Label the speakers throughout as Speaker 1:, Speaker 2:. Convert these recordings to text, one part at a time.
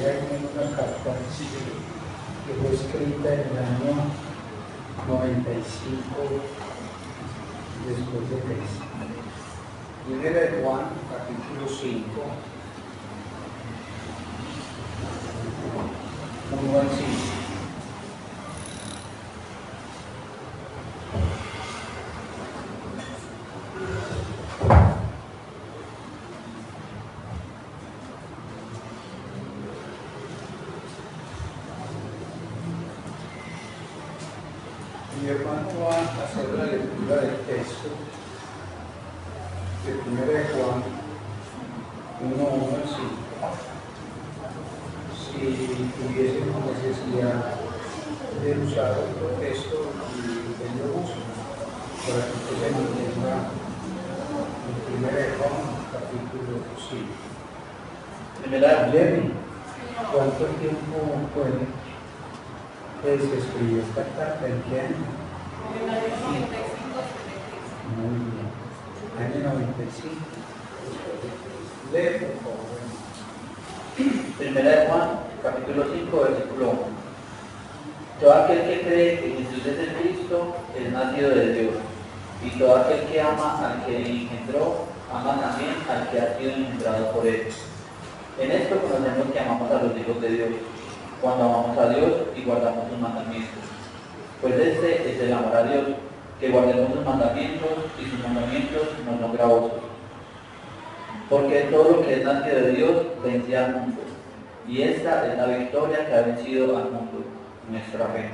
Speaker 1: hay una carta que fue escrita en el año 95 después de Cristo. Primera de Juan, capítulo 5, 1 al 5. Mi hermano va a hacer la lectura del texto de 1 de Juan 1, 1 al 5. Si tuviésemos necesidad de usar otro texto, lo uso para que usted se entienda en 1 de Juan capítulo 5. Jenny, ¿cuánto tiempo puede? Se escribió esta carta en qué año?
Speaker 2: En el año 95.
Speaker 1: Muy bien. Año 95. Lee, por favor.
Speaker 3: Primera de Juan, capítulo 5, versículo 1. Todo aquel que cree que Jesús es el Cristo es nacido de Dios, y todo aquel que ama al que engendró, ama también al que ha sido engendrado por él. En esto conocemos que amamos a los hijos de Dios, cuando amamos a Dios y guardamos sus mandamientos. Pues este es el amor a Dios, que guardemos sus mandamientos, y sus mandamientos no son gravosos. Porque todo lo que es nacido de Dios vence al mundo, y esta es la victoria que ha vencido al mundo, nuestra fe.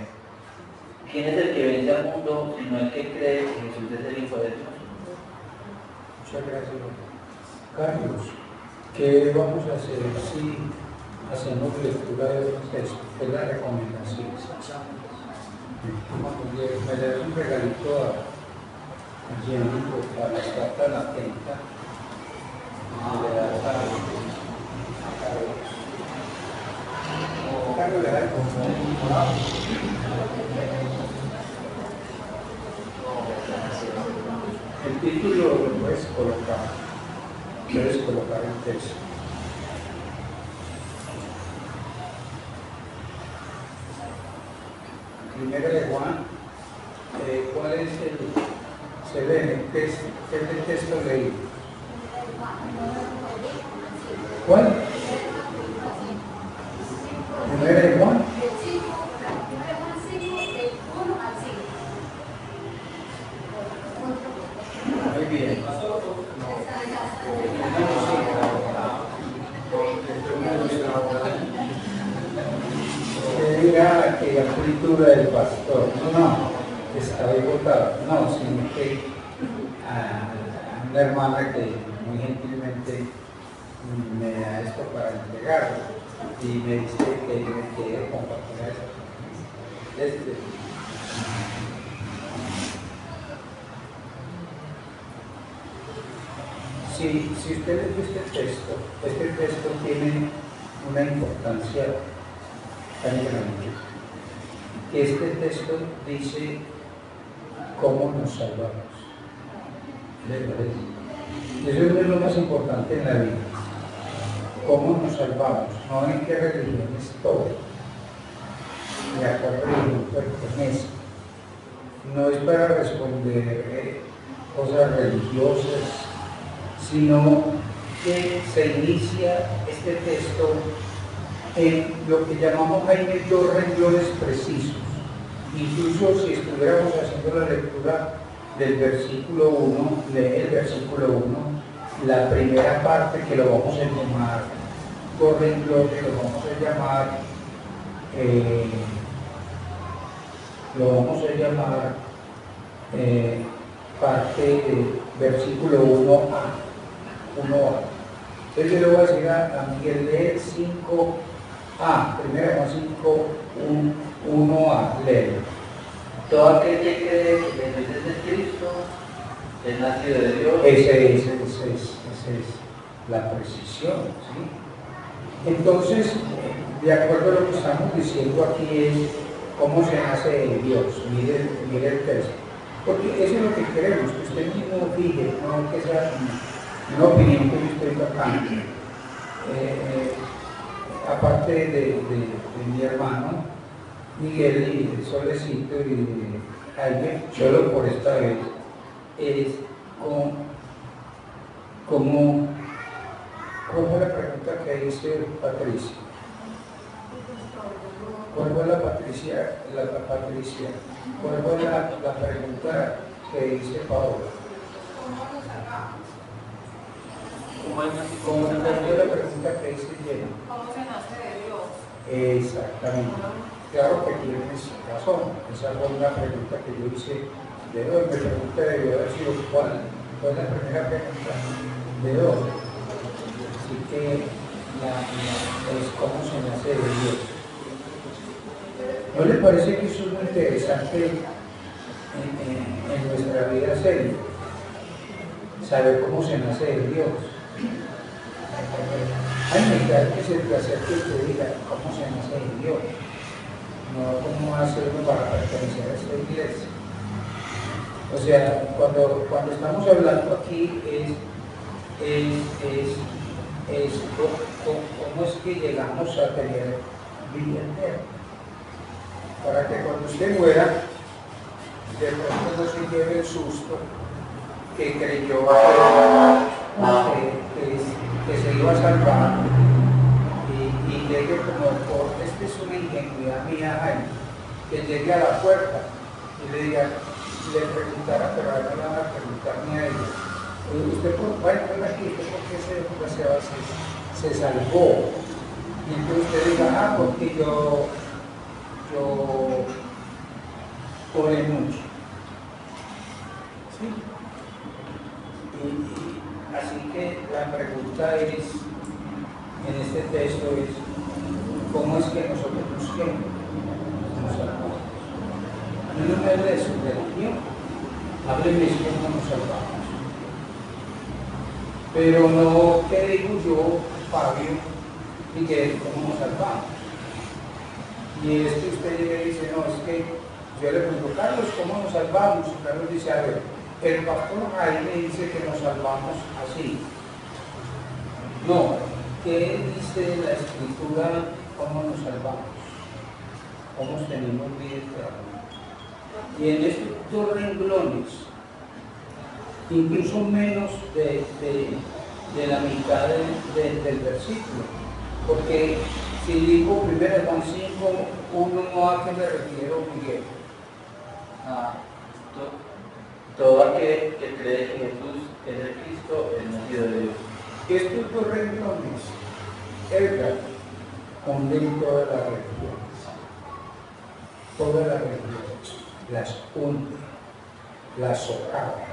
Speaker 3: ¿Quién es el que vence al mundo, sino el que cree que Jesús es el Hijo de Dios?
Speaker 1: Muchas gracias. Carlos, ¿qué vamos a hacer si hacemos lectura de los textos? ¿Qué es la recomendación? Me le das un regalito a Jenny para estar tan atenta. Y le das a Carlos. Carlos le da el el título lo puedes colocar el texto. Primero de Juan, ¿cuál es se lee en el texto? ¿Qué es el texto leído? ¿Cuál? Primero de Juan. Muy bien. Diga que la escritura del pastor, no, está devotado, no, sino que a una hermana que muy gentilmente me da esto para entregarlo y me dice que me quiere compartir eso. Si usted lee este texto tiene una importancia tan grande, que este texto dice cómo nos salvamos. ¿Les parece? Eso es lo más importante en la vida. ¿Cómo nos salvamos? No en qué religión estoy, ni a cuál religión pertenece. No es para responder cosas religiosas, sino que se inicia este texto en lo que llamamos Jaime dos renglones precisos. Incluso si estuviéramos haciendo la lectura del versículo 1, lee el versículo 1, la primera parte que lo vamos a llamar dos renglones, lo vamos a llamar parte del versículo 1a. Entonces yo le voy a decir a Miguel, lee 5a, primero con 5, 1a, lee.
Speaker 3: Todo aquel que cree que Jesús es el Cristo es nacido de Dios.
Speaker 1: Esa es la precisión, ¿sí? Entonces, de acuerdo a lo que estamos diciendo aquí es cómo se nace de Dios. Mire el texto. Porque eso es lo que queremos, que usted mismo fije, no que sea una opinión que yo estoy tocando. aparte de mi hermano Miguel y de Solecito y de Jaime, solo por esta vez, es ¿cuál fue la pregunta que hizo Patricia? ¿Cuál fue la Patricia? ¿Cuál fue la pregunta que hice Paola? ¿Cómo fue la pregunta que hice Jenny?
Speaker 2: ¿Cómo se nace de Dios?
Speaker 1: Exactamente. Claro que tienes razón. Esa fue una pregunta que yo hice de hoy. Me pregunté debió haber sido ¿cuál fue la primera pregunta de hoy? Así que es cómo se nace de Dios. ¿No le parece que eso es muy interesante en nuestra vida seria? Saber cómo se nace de Dios. Hay mitad que se te acerque y te diga cómo se nace de Dios. No cómo hacerlo para pertenecer a esta iglesia. O sea, cuando estamos hablando aquí es cómo es que llegamos a tener vida eterna. Para que cuando usted muera, de pronto no se lleve el susto que creyó que se iba a salvar y llegue como por, esta es una ingenuidad mía, Jaime, que llegue a la puerta y le diga, le preguntara, pero ahora no le van a preguntar ni a ella. Usted por aquí, ¿usted por qué se salvó? Y entonces usted diga, porque yo oré mucho. ¿Sí? Y así que la pregunta es, en este texto es, ¿cómo es que nosotros nos salvamos? A mí no me hable de su religión, hábleme de cómo nos salvamos. Pero no, ¿qué digo yo, Fabio, Miguel, cómo nos salvamos? Y es que usted llega y dice, no, es que yo le pregunto, Carlos, ¿cómo nos salvamos? Y Carlos dice, a ver, el pastor Jaime dice que nos salvamos así. No, ¿qué dice la Escritura? ¿Cómo nos salvamos? ¿Cómo tenemos vida eterna? Y en estos dos renglones, incluso menos de la mitad del versículo, porque si digo 1 Juan 5, 1, ¿no a qué me refiero, Miguel?
Speaker 3: Todo aquel que cree que Jesús es el Cristo, el nacido de Dios.
Speaker 1: Estos dos renglones, Edgar, conden todas las religiones. Todas las religiones las hunde, las socava,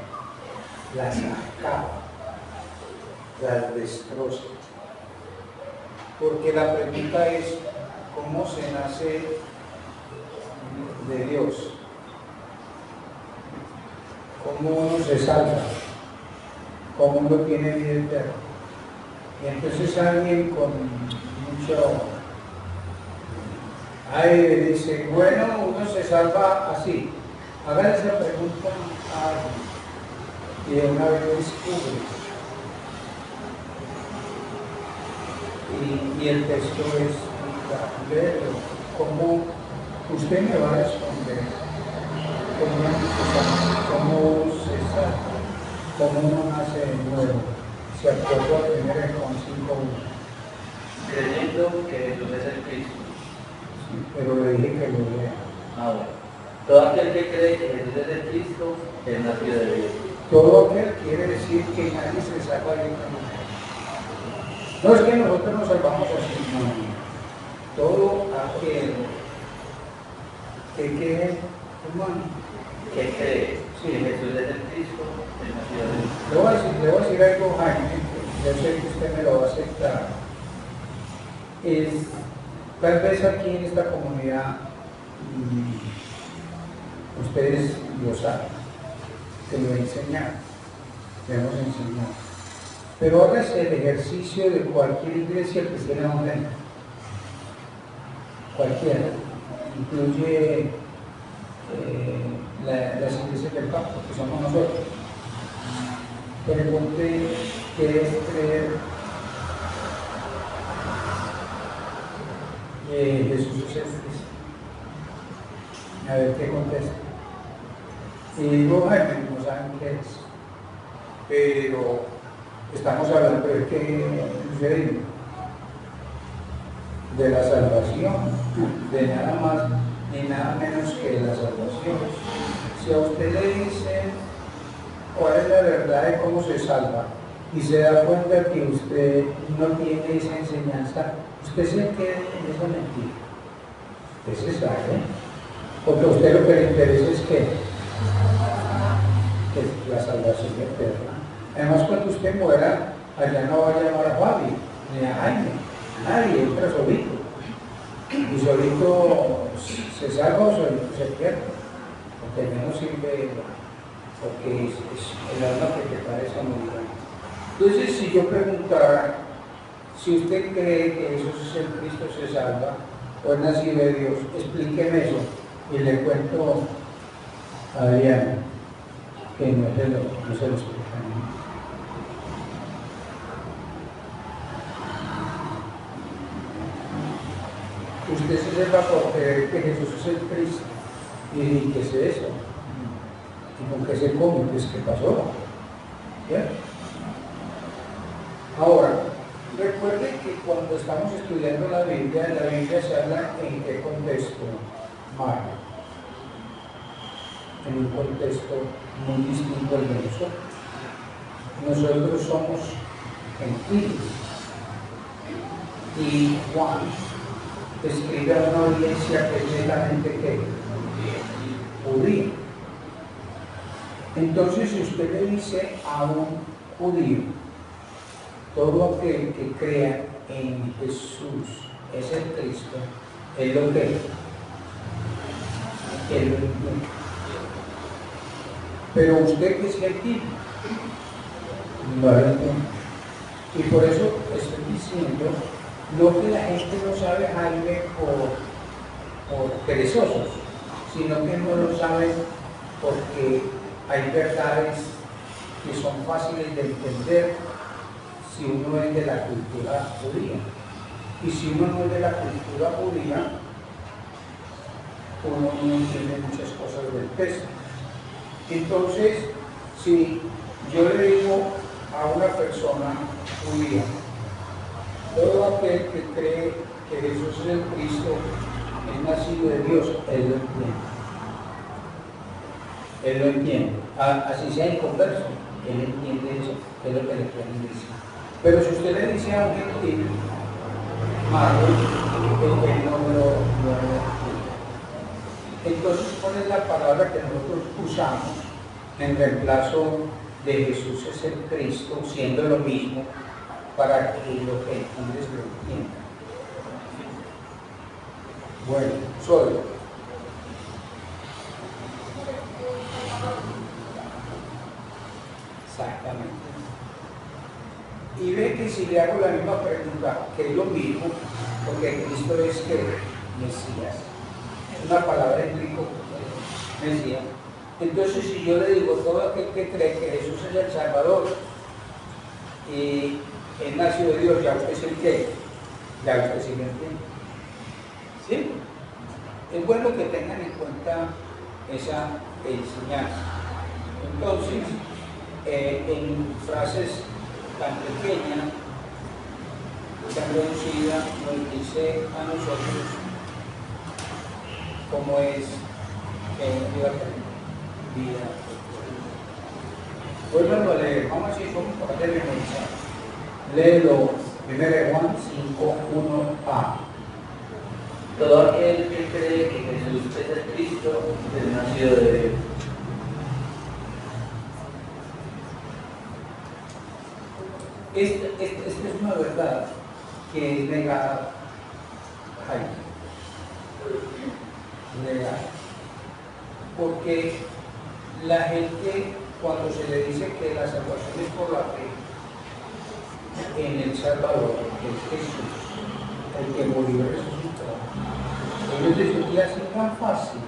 Speaker 1: las acaba, las destroza. Porque la pregunta es, ¿cómo se nace de Dios? ¿Cómo uno se salva? ¿Cómo uno tiene vida eterna? Y entonces alguien con mucho aire dice, bueno, uno se salva así. Hagan esa pregunta a alguien y de una vez descubre. Y el texto es leerlo. ¿Cómo usted me va a responder? ¿Cómo se salva? ¿Cómo uno nace de nuevo? Se acuerda a 1 Juan 5:1.
Speaker 3: Creyendo que Jesús es el Cristo.
Speaker 1: Sí, pero le dije que lo lea.
Speaker 3: Bueno. Todo aquel que cree que Jesús es el Cristo es nacido de Dios.
Speaker 1: Todo aquel quiere decir que nadie se salva de una manera. No es que nosotros nos salvamos así, no. Todo aquel que hermano,
Speaker 3: Que cree que Jesús es el Cristo es nacido de Dios.
Speaker 1: le voy a decir algo, Jaime, yo sé que usted me lo va a aceptar. Tal vez aquí en esta comunidad, ustedes lo saben, te lo he enseñado, te hemos enseñado. Pero hágase el ejercicio de cualquier iglesia cristiana evangélica, cualquiera, incluye las iglesias del Papa, que somos nosotros. Pregunte qué es creer Jesús es el Cristo. A ver qué contesta. Y digo, ay, no saben qué es. Pero estamos hablando de qué sucede, de la salvación, de nada más ni nada menos que de la salvación. Si a usted le dicen cuál es la verdad de cómo se salva y se da cuenta que usted no tiene esa enseñanza, usted se queda en esa mentira. Usted se sabe, porque a usted lo que le interesa es que la salvación eterna. Además, cuando usted muera, allá no va a llamar a Fabi, ni a Jaime, a nadie, entra solito. Y solito se salva o solito se pierde, porque ya no sirve, porque es el alma que te parece muy grande. Entonces, si yo preguntara, si usted cree que Jesús es el Cristo, se salva, o es nacido de Dios, explíqueme eso, y le cuento a Adriana, que no se lo explica. Usted se sepa por creer que Jesús es el Cristo. ¿Y qué es eso? ¿Y con qué se come? Pues, ¿qué pasó? ¿Bien? Ahora, recuerde que cuando estamos estudiando la Biblia se habla en qué contexto, Mario. En un contexto muy distinto al de nosotros. Nosotros somos gentiles. Y Juan escribe a una audiencia que es netamente que judía. Entonces, si usted le dice a un judío, todo aquel que crea en Jesús es el Cristo, es lo que él lo entiende. Pero usted que es gentil, no lo entiende. Y por eso estoy diciendo, no que la gente no sabe, Jaime, por perezosos, sino que no lo saben porque hay verdades que son fáciles de entender si uno es de la cultura judía. Y si uno no es de la cultura judía, uno no entiende muchas cosas del texto. Entonces, si yo le digo a una persona judía, todo aquel que cree que Jesús es el Cristo, es nacido de Dios, él lo entiende. Él lo entiende. Así sea inconverso, él entiende eso, que es lo que le quieren decir. Pero si usted le dice a un gentil, malo, él no lo entiende. Entonces, ¿cuál es la palabra que nosotros usamos en reemplazo de Jesús es el Cristo, siendo lo mismo, para que los gentiles lo entiendan? Bueno, solo. Exactamente. Y ve que si le hago la misma pregunta, que es lo mismo, porque Cristo es que Mesías, es una palabra en griego, Mesías. Entonces, si yo le digo, todo aquel que cree que Jesús es el Salvador y él nació de Dios, ya usted se entiende, ya usted sí lo entiende. ¿Sí? Es bueno que tengan en cuenta esa enseñanza. Entonces, en frases tan pequeñas, tan reducidas, nos dice a nosotros cómo es que viva vida. Vuelvan a leer, vamos a decir cómo para tener memorizado. Léelo, 1 Juan 5:1a.
Speaker 3: Todo aquel que cree que Jesús es el Cristo es nacido de Dios.
Speaker 1: Esta es una verdad que es negada, Jaime. Negada. Porque la gente, cuando se le dice que la salvación es por la fe en el Salvador, que es Jesús, el que murió y resucitó, ellos dicen, y así tan fácil,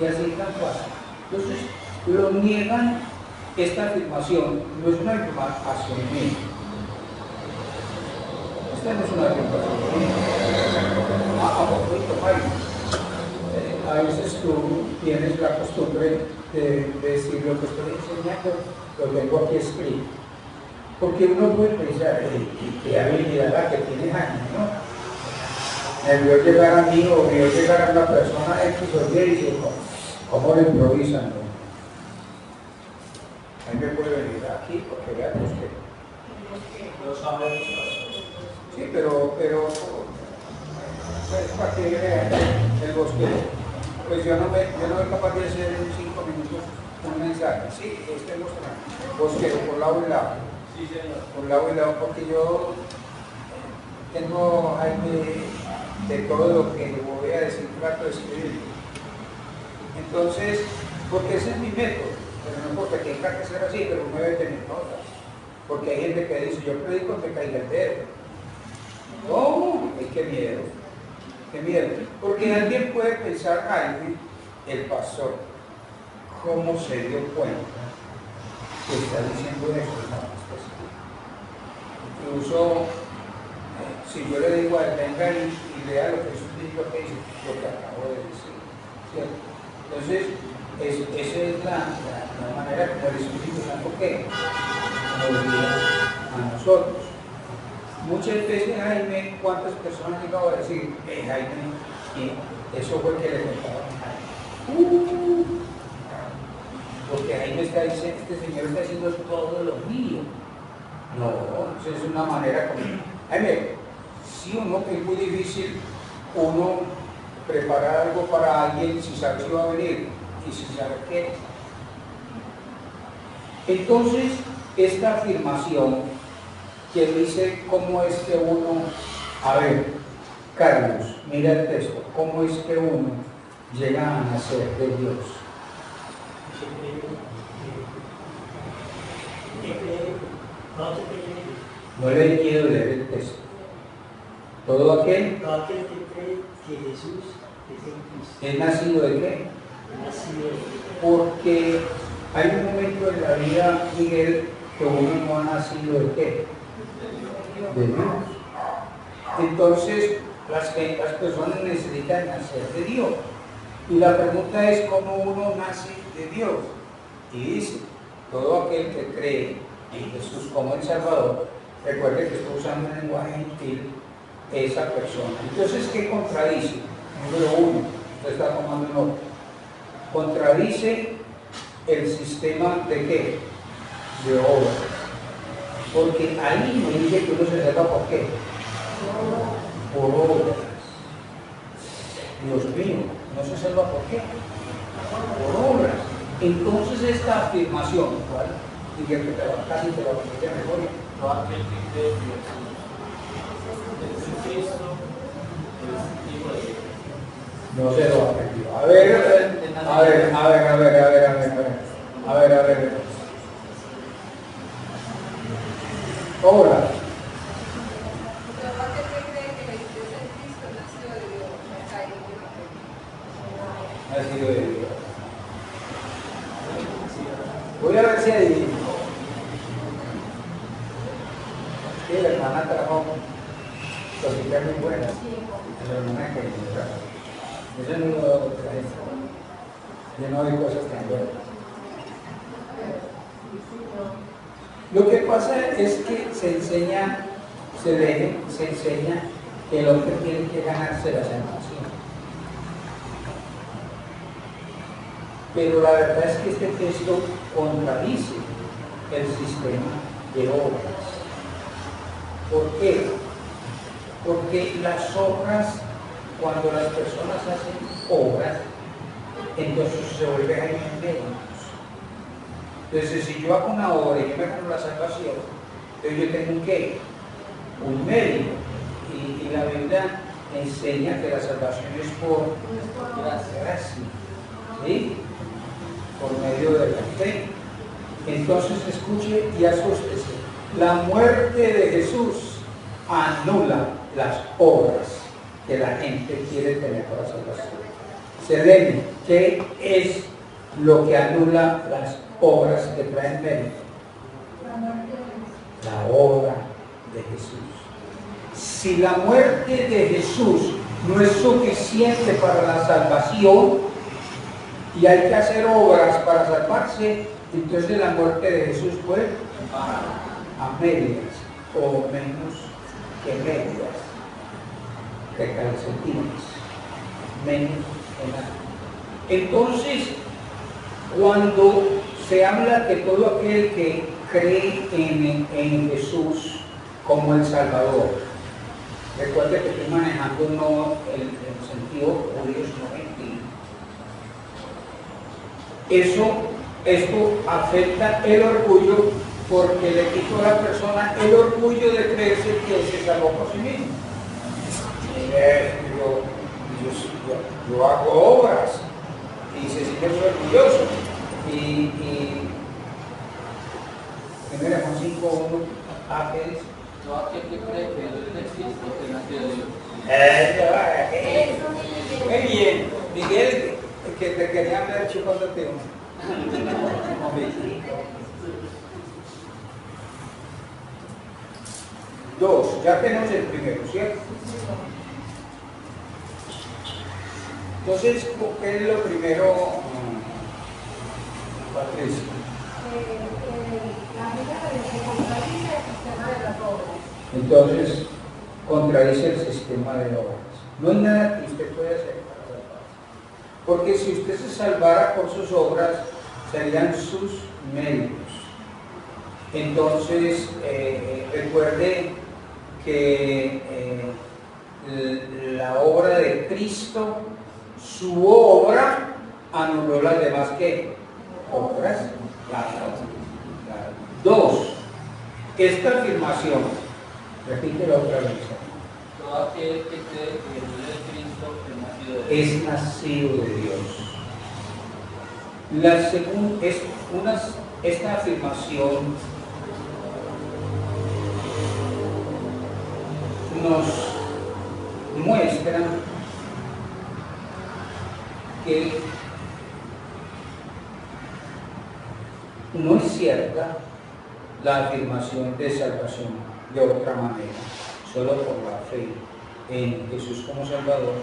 Speaker 1: y así tan fácil. Entonces, lo niegan. Esta afirmación no es una afirmación mía. Esta no es una afirmación mía. A veces tú tienes la costumbre de decir lo que estoy enseñando, lo tengo aquí escrito. Porque uno puede pensar, qué habilidad la que tiene Jaime, ¿no? Me vio llegar a mí o vio llegar a una persona X o Y y dice, ¿cómo lo improvisan? ¿No? Jaime puede venir aquí porque vea que lo sabemos. Sí, pero pues, para que vean el bosque, pues yo no soy capaz de hacer en 5 minutos un mensaje. Sí, este bosquero por lado y lado.
Speaker 4: Sí, señor.
Speaker 1: Por lado y lado, porque yo tengo de todo lo que voy a decir, trato de escribir. Entonces, porque ese es mi método, pero no porque tenga que ser así, pero uno debe tener notas. Porque hay gente que dice, yo predico que caiga el dedo. No, qué miedo. Qué miedo. Porque alguien puede pensar, Jaime, el pastor, ¿cómo se dio cuenta que está diciendo eso? No, incluso, si yo le digo a él, venga y lea lo que Jesús dijo, que dice, lo que acabo de decir. ¿Cierto? Entonces, esa es la manera como el Espíritu Santo que nos guía a nosotros. Muchas veces, Jaime, ¿cuántas personas han llegado a decir, Jaime, y eso fue que le contaba a Jaime? Porque Jaime está diciendo, este señor está haciendo todo lo mío. No, eso es una manera como, Jaime, sí o no, que es muy difícil uno preparar algo para alguien sin saber si va a venir y sin saber qué. Entonces, esta afirmación que dice cómo es que uno, a ver, Carlos, mira el texto, cómo es que uno llega a nacer de Dios. No le quiero leer el texto. Todo aquel
Speaker 5: que cree que Jesús es el Cristo.
Speaker 1: es nacido de qué?
Speaker 5: Nacido de
Speaker 1: Porque hay un momento en la vida, Miguel, que uno no ha nacido de qué? De Dios. Entonces, las personas necesitan nacer de Dios. Y la pregunta es cómo uno nace de Dios. Y dice, todo aquel que cree en Jesús como el Salvador, recuerde que estoy usando un lenguaje gentil, esa persona. Entonces, ¿qué contradice? Número uno, usted está tomando nota. Contradice el sistema de qué? De obras. Porque ahí me dice que uno se salva por qué? Por obras. Dios mío, no se salva por qué? Por obras. Entonces esta afirmación, ¿cuál? Y que casi te lo aprendí de memoria.
Speaker 4: Todo aquel que cree que Jesús es Cristo, es hijo de Dios.
Speaker 1: No se lo aprendió. A ver. Obra.
Speaker 2: Todo aquel que cree que Jesús es el Cristo nació de Dios,
Speaker 1: Nacido de Dios. Voy a ver si adivino. Sí, la hermana trajo cositas muy buenas. La hermana que me trajo. Eso no lo trae. Yo no hay cosas tan buenas. Lo que pasa es que se enseña que el hombre tiene que ganarse la salvación. Pero la verdad es que este texto contradice el sistema de obras. ¿Por qué? Porque las obras, cuando las personas hacen obras, entonces se vuelve a méritos. Entonces, si yo hago una obra y yo me gano la salvación, entonces yo tengo un qué? Un mérito. Y la Biblia enseña que la salvación es por gracia, ¿sí? Por medio de la fe. Entonces, escuche y asústese. La muerte de Jesús anula las obras que la gente quiere tener para salvación. Selene, ¿qué es lo que anula las obras que traen mérito? La obra de Jesús. Si la muerte de Jesús no es suficiente para la salvación y hay que hacer obras para salvarse, entonces la muerte de Jesús fue a medias o menos que medias, de calcetines, menos que nada. Entonces, cuando se habla que todo aquel que cree en Jesús como el Salvador, recuerde que estoy manejando no el sentido judío, sino gentil. Esto afecta el orgullo porque le quitó a la persona el orgullo de creerse que se salvó por sí mismo. Yo hago obras y se siente muy orgulloso. Y primero con 5.1 Ángeles.
Speaker 3: Todo aquel que cree que Jesús es el Cristo, que nació de Dios.
Speaker 1: Muy bien, Miguel, que te quería ver chupándote uno. Dos, ya tenemos el primero, ¿cierto? Entonces, ¿qué es lo primero, Patricia?
Speaker 2: La Biblia se contradice el sistema de las obras.
Speaker 1: Entonces, contradice el sistema de obras. No hay nada que usted pueda hacer para salvarse. Porque si usted se salvara por sus obras, serían sus méritos. Entonces, recuerde que la obra de Cristo, su obra, anuló las demás ¿qué? Obras. Dos, esta afirmación, repítelo otra vez.
Speaker 3: Todo aquel que cree que Jesús es Cristo, que nació de Dios.
Speaker 1: Es nacido de Dios. La segunda es esta afirmación nos muestra que no es cierta la afirmación de salvación de otra manera, solo por la fe en Jesús como Salvador.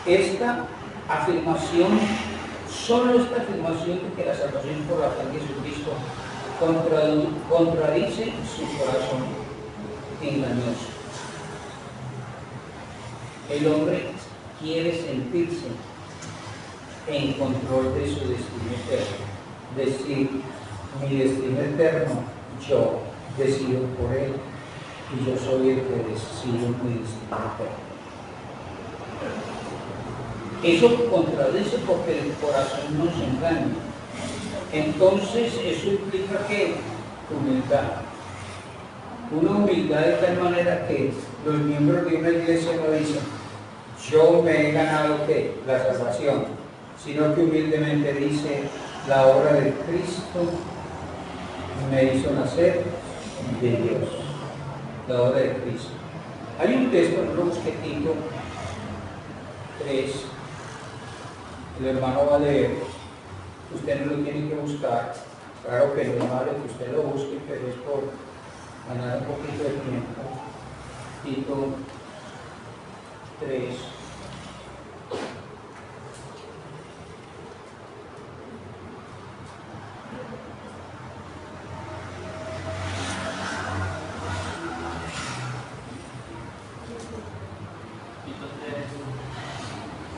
Speaker 1: Esta afirmación, solo esta afirmación de que la salvación por la fe en Jesucristo contradice su corazón engañoso. El hombre quiere sentirse en control de su destino eterno. Decir, mi destino eterno, yo decido por él y yo soy el que decido mi destino eterno. Eso contradice porque el corazón nos engaña. Entonces eso implica que humildad. Una humildad de tal manera que los miembros de una iglesia no dicen, yo me he ganado ¿qué? La salvación, sino que humildemente dice, la obra de Cristo me hizo nacer de Dios. La obra de Cristo. Hay un texto, no lo busqué, Tito 3, el hermano va a leer, usted no lo tiene que buscar, claro que no es malo que usted lo busque, pero es por ganar un poquito de tiempo. Tito 3.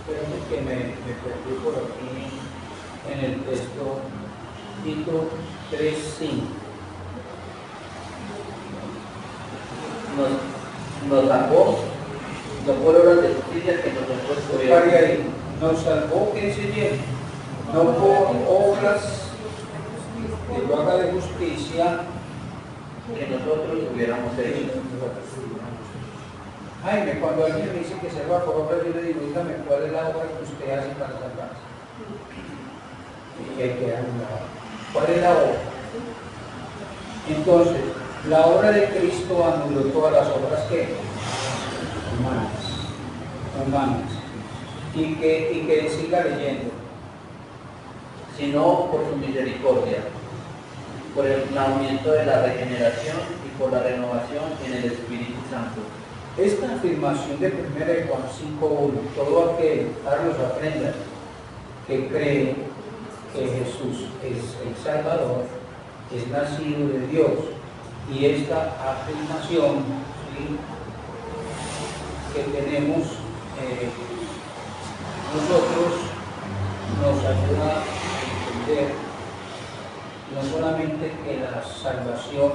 Speaker 1: Espérame que me perdí por aquí en el texto, Tito 3:5.
Speaker 3: Nos salvó, no por obras de justicia que nosotros
Speaker 1: Pare ahí. Nos salvó, que se lleve, no por obras que lo haga de justicia,
Speaker 3: que nosotros hubiéramos hecho.
Speaker 1: Jaime, cuando alguien me dice que salva por obras, yo le digo, dígame cuál es la obra que usted hace para salvarse. Y que queda un lado. ¿Cuál es la obra? Entonces, la obra de Cristo anuló todas las obras que humanas. Y que siga leyendo.
Speaker 3: Sino por su misericordia, por el cumplimiento de la regeneración y por la renovación en el Espíritu Santo,
Speaker 1: Esta afirmación de 1 Juan 5:1, todo aquel, Carlos, aprenda, que cree que Jesús es el Salvador, es nacido de Dios, y esta afirmación, ¿sí?, que tenemos nosotros nos ayuda a entender no solamente que la salvación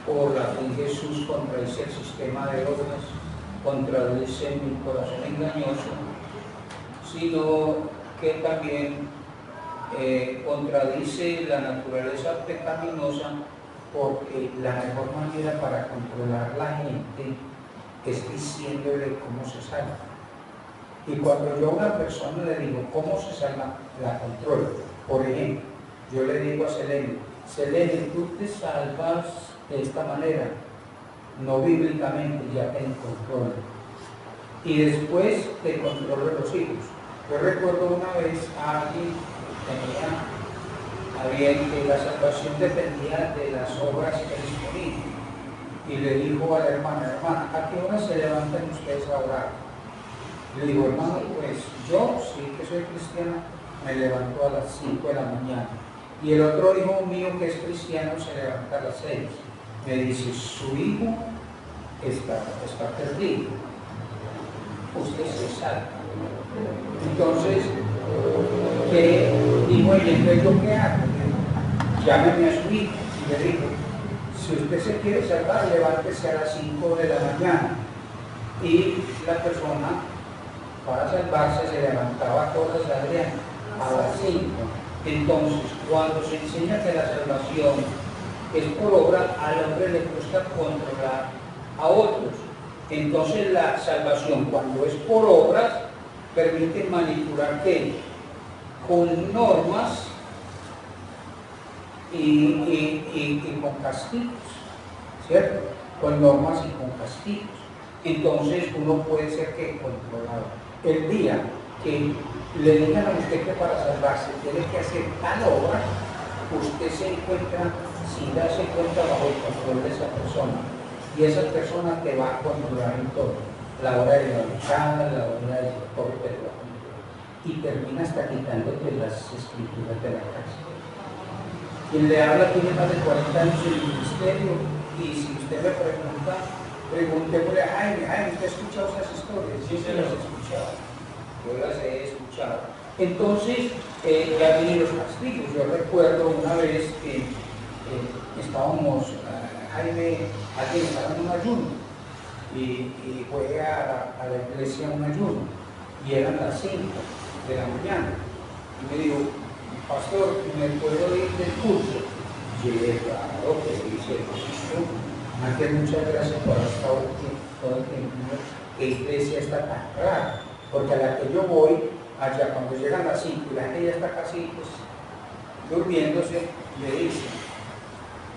Speaker 1: por la fe en Jesús contradice el sistema de obras, contradice mi corazón engañoso, sino que también contradice la naturaleza pecaminosa, porque la mejor manera para controlar la gente es diciéndole cómo se salva. Y cuando yo a una persona le digo cómo se salva, la controlo. Por ejemplo, yo le digo a Selene, Selene, tú te salvas de esta manera, no bíblicamente, ya te controlo. Y después te controlo los hijos. Yo recuerdo una vez a alguien que la salvación dependía de las obras que él ponía. Y le dijo a la hermana, ¿a qué hora se levantan ustedes a orar? Le digo, hermano, pues yo sí que soy cristiano, me levanto a las 5 de la mañana. Y el otro hijo mío que es cristiano se levanta a las 6. Me dice, su hijo está perdido. Usted se salva. Entonces, ¿qué dijo ella? Entonces, ¿yo qué hago? Llámeme a su hijo y le digo, si usted se quiere salvar, levántese a las 5 de la mañana. Y la persona, para salvarse, se levantaba todas las Adrián a las 5. Entonces, cuando se enseña que la salvación es por obra, al hombre le cuesta controlar a otros. Entonces, la salvación, cuando es por obras, permite manipular ¿qué? Con normas y con castigos, ¿cierto? Con normas y con castigos. Entonces, uno puede ser que controlado. El día que le digan a usted que para salvarse tiene que hacer tal obra, usted se encuentra, sin darse cuenta, bajo el control de esa persona. Y esa persona te va a controlar en todo. La hora de la luchada, la hora del deporte, de la comida. Y termina hasta quitándote las escrituras de la casa. Quien le habla tiene más de 40 años en el ministerio, y si usted me pregunta, pregúntele a Jaime, ¿usted ha escuchado esas historias? Sí, se las he escuchado. Yo las he escuchado. Entonces, ya vienen los castigos. Yo recuerdo una vez que estábamos, Jaime, alguien estaba en un ayuno, y fue a la iglesia un ayuno, y eran las 5 de la mañana. Y me dijo, pastor, ¿me puedo ir del curso? Y yo dije, claro, que dice el pastor. Antes, muchas gracias por haber estado todo el tiempo. ¿Qué iglesia está tan rara? Porque a la que yo voy, allá cuando llegan las 5 y la gente ya está casi pues, durmiéndose, le dicen,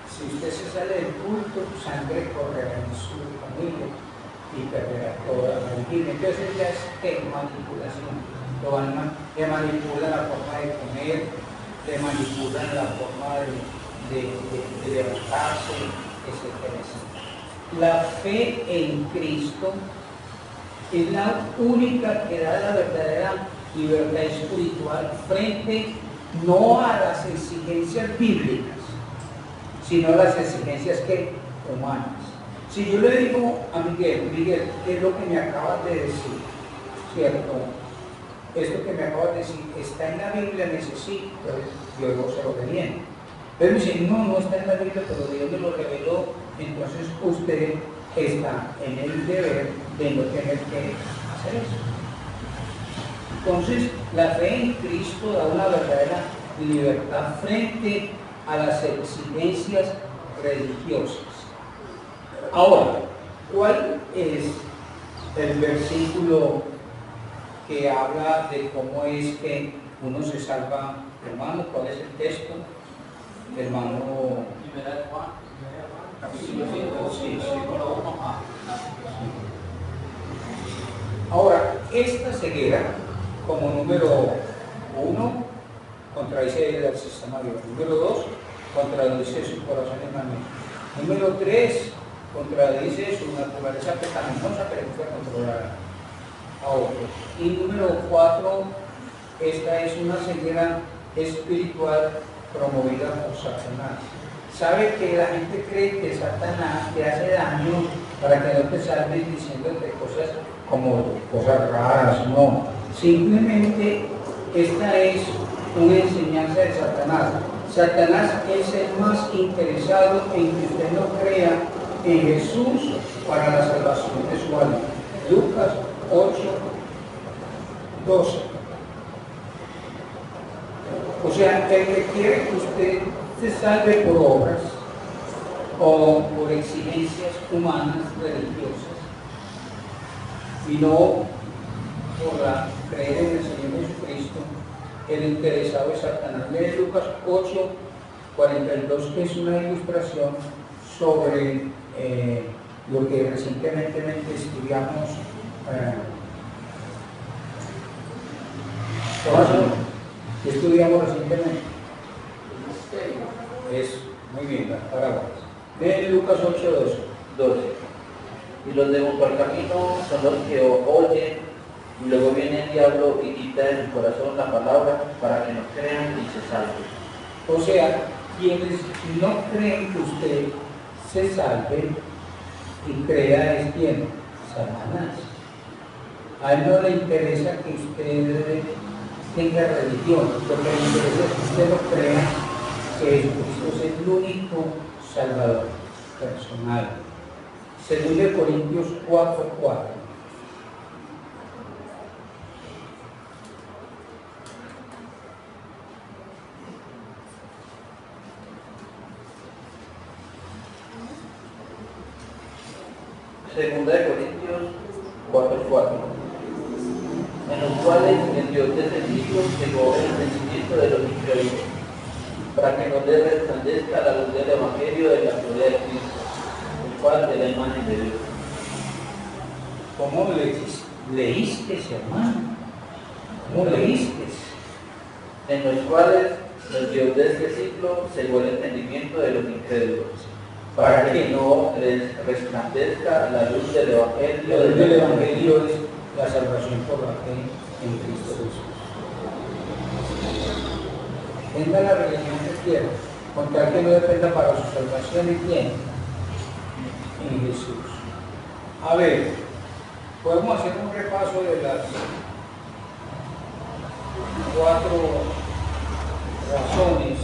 Speaker 1: si usted se sale del culto, sangre correrá en su familia y perderá toda la vida. Entonces ya es manipulación. Le manipulan la forma de comer, le manipulan la forma de levantarse, etc. La fe en Cristo es la única que da la verdadera libertad espiritual frente no a las exigencias bíblicas, sino a las exigencias humanas. Si yo le digo a Miguel, ¿qué es lo que me acabas de decir? ¿Cierto? Esto que me acabas de decir, ¿está en la Biblia? Me dice, sí, pero yo se lo tenía. Pero me dice, no está en la Biblia, pero Dios me lo reveló. Entonces usted está en el deber de no tener que hacer eso. Entonces, la fe en Cristo da una verdadera libertad frente a las exigencias religiosas. Ahora, ¿cuál es el versículo que habla de cómo es que uno se salva, hermano? ¿Cuál es el texto? Hermano,
Speaker 4: Primera de Juan, capítulo 5,
Speaker 1: sí.
Speaker 4: versículo 1a.
Speaker 1: Ahora, esta ceguera, como número 1, contradice el sistema de Dios. Número 2, contradice su corazón hermano. Número 3, contradice su naturaleza pecaminosa, pero busca controlar a otros. Y número 4, esta es una ceguera espiritual promovida por Satanás. Sabe que la gente cree que Satanás te hace daño para que no te salves diciéndote cosas como cosas raras, no. Simplemente esta es una enseñanza de Satanás. Satanás es el más interesado en que usted no crea en Jesús para la salvación de su alma. Lucas 8:12. O sea, el que quiere que usted se salve por obras o por exigencias humanas religiosas y no por la creer en el Señor Jesucristo, el interesado es Satanás. Lee Lucas 8:42, que es una ilustración sobre lo que recientemente estudiamos. ¿Qué estudiamos recientemente? Es muy bien, las parábolas. Lee Lucas 8:12.
Speaker 3: Y los de junto al camino son los que oyen, y luego viene el diablo y quita de su corazón la palabra para que no crean y se salven.
Speaker 1: O sea, quienes no creen que usted se salve y crea es quien, Satanás. A él no le interesa que usted tenga religión, lo que le interesa es que usted no crea que Jesucristo es el único Salvador personal. Según de Corintios 4:4.
Speaker 3: Segunda de Corintios 4:4, en los cuales el Dios de este siglo cegó el entendimiento de los incrédulos, para que no les resplandezca la luz del Evangelio de la gloria de Cristo, el cual es la imagen de Dios.
Speaker 1: ¿Cómo leíste, hermano? ¿Cómo leíste?
Speaker 3: En los cuales el Dios de este siglo cegó el entendimiento de los incrédulos, para que no les resplandezca la luz del Evangelio.
Speaker 1: La luz del Evangelio es la salvación por la fe en Cristo Jesús. Tenga la religión que quiera, con tal que no dependa para su salvación en quién, en Jesús. A ver, podemos hacer un repaso de las 4 razones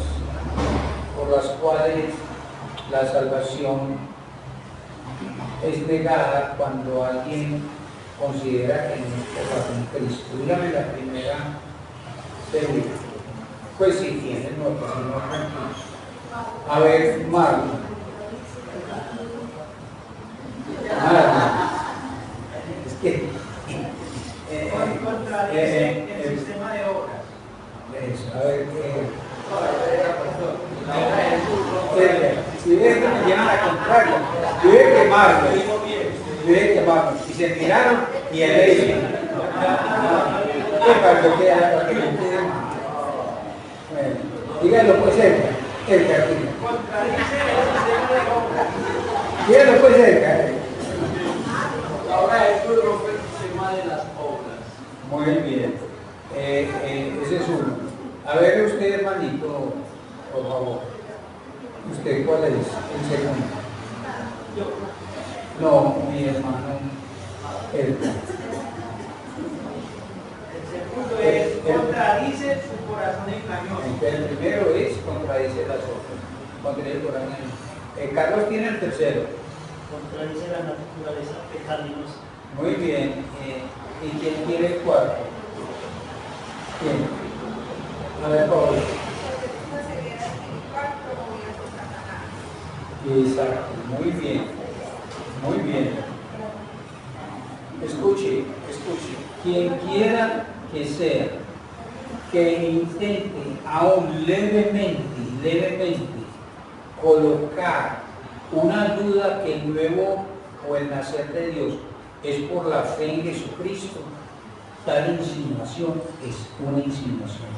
Speaker 1: por las cuales la salvación es negada cuando alguien considera que no es por la fe en Cristo. Dígame la primera segunda. Pues si tiene nota, si no, tranquilo. A ver, Marlon. Es que
Speaker 5: contradice el sistema de obras.
Speaker 1: a ver, si ves que me llevan a contraria, yo voy a quemarlo, y se miraron y él le dice, dígalo pues cerca, dígalo pues cerca.
Speaker 4: Ahora esto rompe el sistema de las obras.
Speaker 1: Muy bien, ese es uno. A ver usted, hermanito, por favor. ¿Usted cuál es? El segundo. No, mi hermano. El
Speaker 5: segundo es contradice su corazón engañoso.
Speaker 1: el primero es contradice las otras. Contradice el corazón. Carlos tiene el tercero.
Speaker 5: Contradice la naturaleza pecaminosa.
Speaker 1: Muy bien. ¿Y quién tiene el cuarto? ¿Quién? A ver, Pablo. Exacto, muy bien, muy bien. Escuche, quien quiera que sea, que intente aún levemente colocar una duda que el nuevo o el nacer de Dios es por la fe en Jesucristo, tal insinuación es una insinuación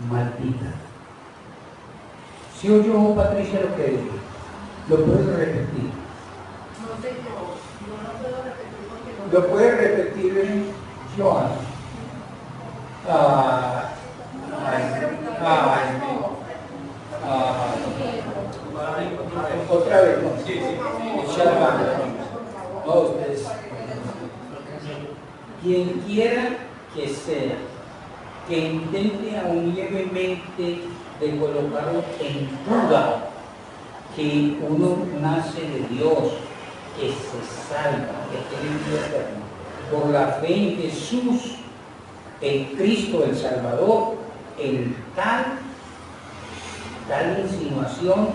Speaker 1: maldita. ¿Sí oyó Patricia lo que dije? ¿Lo puedes repetir?
Speaker 2: No ¿Dónde yo? No lo puedo repetir porque no.
Speaker 1: Lo puede repetir en Joan. Otra vez, no. Shalom. No, ustedes. Quien quiera que sea, que intente aún levemente de colocarlo en duda, que uno nace de Dios, que se salva, que tiene vida eterna, por la fe en Jesús, en Cristo el Salvador, el tal insinuación,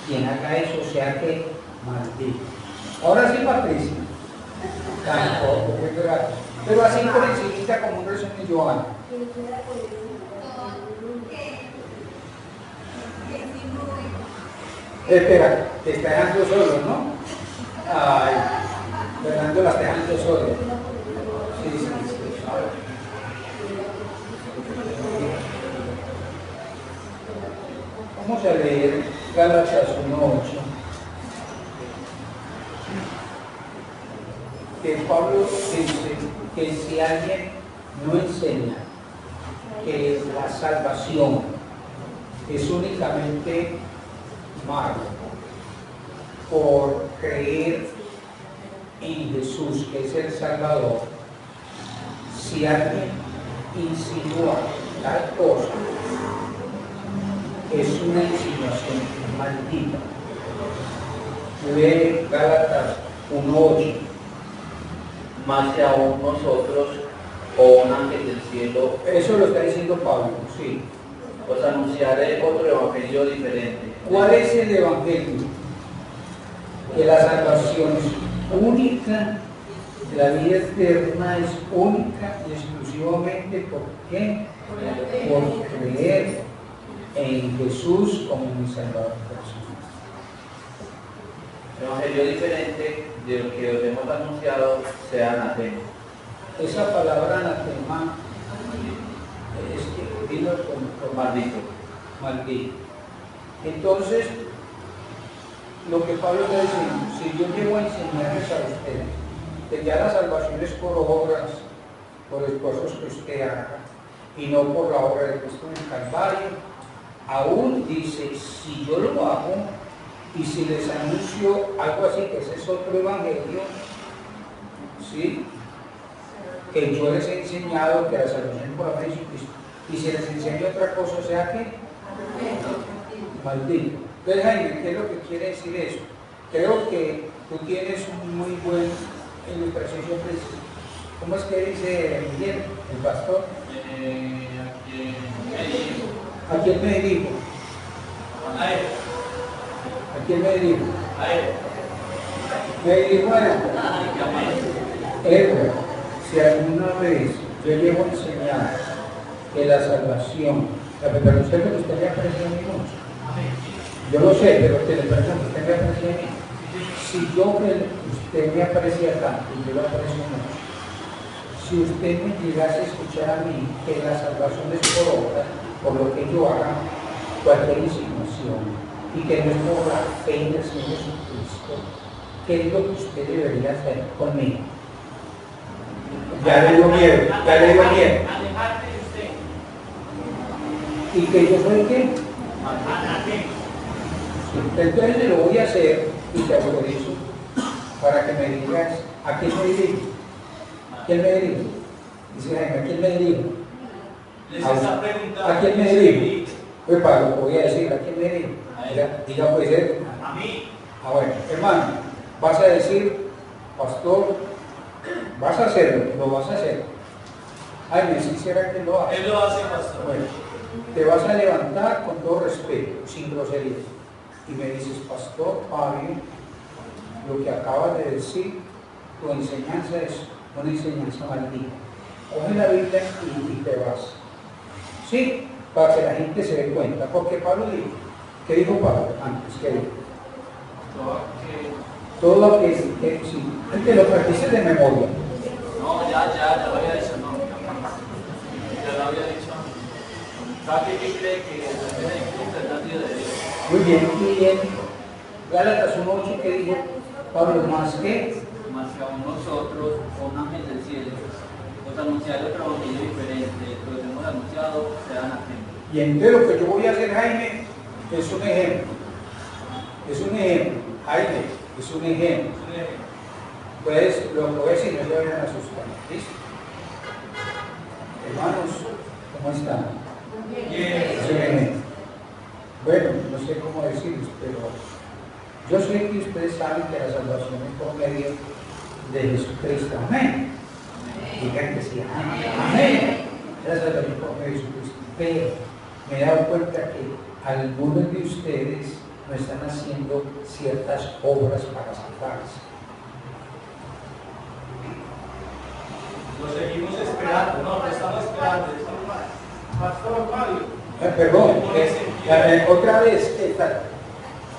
Speaker 1: quien haga eso sea que maldito. Ahora sí, Patricia. Tampoco, pero así por encima como un resumen Joana. Espera, te está dejando solo, ¿no? Ay, Fernando la está dejando solo. Sí, sí, sí. Vamos a leer Gálatas 1:8. Que Pablo dice que si alguien no enseña que la salvación es únicamente malo por creer en Jesús, que es el Salvador, si alguien insinúa tal cosa, es una insinuación maldita. Lee Gálatas 1:8.
Speaker 3: Más que aún nosotros o un ángel del cielo,
Speaker 1: Eso lo está diciendo Pablo, sí.
Speaker 3: os anunciaré otro evangelio diferente.
Speaker 1: ¿Cuál es el evangelio? Que la salvación es única, la vida eterna es única y exclusivamente ¿por qué? Por creer en Jesús como mi Salvador personal.
Speaker 3: Evangelio diferente de lo que os hemos anunciado sea anatema.
Speaker 1: Esa palabra anatema es que vino con
Speaker 3: Maldito.
Speaker 1: maldito. Entonces, lo que Pablo está diciendo, si yo llego a enseñarles a ustedes que ya la salvación es por obras, por esfuerzos que usted haga, y no por la obra de Cristo en el Calvario, aún dice, si yo lo hago, y si les anuncio algo así, que ese es otro evangelio, ¿sí? Que yo les he enseñado que la salvación es por la fe de Jesucristo, y si les enseño otra cosa, o sea que maldito. Entonces, Jaime, ¿qué es lo que quiere decir eso? Creo que tú tienes un muy buen ilustración siempre. ¿Cómo es que dice Miguel, el pastor? ¿A quién me dirijo?
Speaker 4: A él.
Speaker 1: ¿A quién me dirijo?
Speaker 4: A él.
Speaker 1: Me dirijo a él. Edward, si alguna vez yo llego a enseñar que la salvación, pero usted que usted me aprecia a mí mucho. Yo lo sé, pero usted le pregunto, usted me aprecia a mí. Si yo que usted me aprecia tanto y yo lo aprecio mucho, si usted me llegase a escuchar a mí que la salvación es por obra, por lo que yo haga, cualquier insinuación, y que no es por la fe en el Señor Jesucristo, ¿qué es lo que usted debería hacer conmigo? Ya le dio miedo, ya le dio miedo.
Speaker 4: Alejarte de usted.
Speaker 1: ¿Y que yo soy qué?
Speaker 4: Anatema.
Speaker 1: Entonces lo voy a hacer y te autorizo para que me digas a quién me dirijo. ¿A quién me dirijo? Dice Jaime, ¿a quién me dirijo?
Speaker 4: Les está preguntando.
Speaker 1: ¿A quién me dirijo? Pues para lo que voy a decir, ¿a quién me dirijo? Diga pues él.
Speaker 4: A mí.
Speaker 1: Ah, bueno, hermano, vas a decir, pastor, vas a hacerlo, lo vas a hacer. Ay, me quisiera que lo haga.
Speaker 4: Él lo hace, pastor.
Speaker 1: Bueno, te vas a levantar con todo respeto, sin grosería. Y me dices, pastor Fabio, lo que acabas de decir, tu enseñanza es una enseñanza maldita. Coge la Biblia y te vas. Sí, para que la gente se dé cuenta. Porque Pablo dijo, ¿qué dijo Pablo antes? ¿Qué dijo? Todo aquel que sí, que lo practices de memoria.
Speaker 4: No, ya lo había dicho, no. Ya lo había dicho. ¿Sabe qué cree que la fe de Cristo es nacido de Dios?
Speaker 1: Muy bien, y Gálatas 1:8 que dijo Pablo, más que
Speaker 4: Más que aún nosotros, o un ángel del cielo, os anunciaré otro evangelio diferente, lo que hemos anunciado, sean atentos.
Speaker 1: y entonces lo que yo voy a hacer, Jaime, es un ejemplo. Es un ejemplo, Jaime, es un ejemplo. Pues lo que voy a decir, no se vayan a asustar. ¿Listo? Hermanos, ¿cómo están? Es un ejemplo. Bueno, no sé cómo decirles, pero yo sé que ustedes saben que la salvación es por medio de Jesucristo. Amén. Digan que sí. Amén. La salvación por medio de Jesucristo. Pero me he dado cuenta que algunos de ustedes no están haciendo ciertas obras para salvarse.
Speaker 6: Lo seguimos esperando, no estamos esperando. Pastor Mario.
Speaker 1: Perdón, otra vez,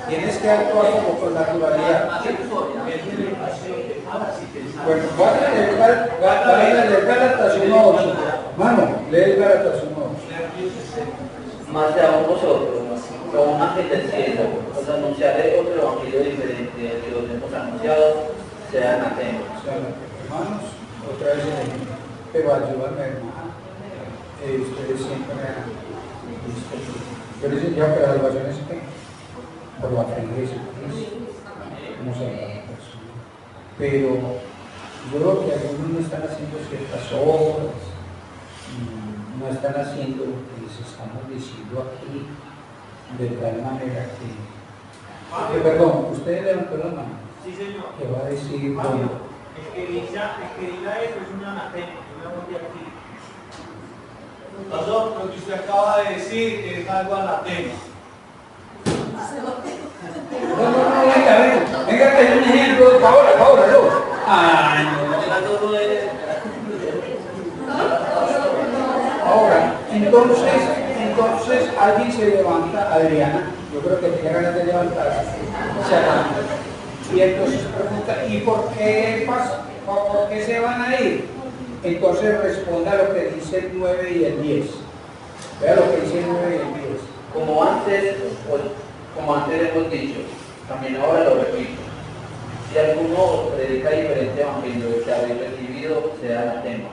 Speaker 1: tienes que actuar como con naturalidad. Bueno, voy a leer Gálatas 1:8. Mano, lee Gálatas 1:8.
Speaker 3: Más de aún vosotros, como un ángel del cielo, os anunciaré otro evangelio diferente del que os hemos anunciado, sean atentos.
Speaker 1: Hermanos, otra vez el ejemplo. Pero ayúdame, hermano. Ustedes siempre me han visto. Yo les digo que la salvación es que por la fe en Jesucristo no se va a la persona. Pero yo creo que algunos no están haciendo ciertas obras, no están haciendo lo que les estamos diciendo aquí, de tal manera que perdón, ustedes levantaron la mano.
Speaker 6: Sí, señor.
Speaker 1: ¿Qué va a decir?
Speaker 6: Mario, el que diga eso es un anatema, una voz de aquí. Pastor, lo que usted acaba de decir es algo anatema.
Speaker 1: Venga, que es un ejemplo. Ahora, no. Ay, ahora, entonces alguien se levanta, Adriana, yo creo que tiene ganas de levantarse, se levanta, y entonces pregunta, ¿y por qué pasa? ¿Por qué se van a ir? Entonces responda lo que dice el 9 y el 10. Vea lo que dice el 9 y el 10.
Speaker 3: Como antes hemos dicho, también ahora lo repito. Si alguno os predica diferente evangelio del que habéis recibido, sea anatema.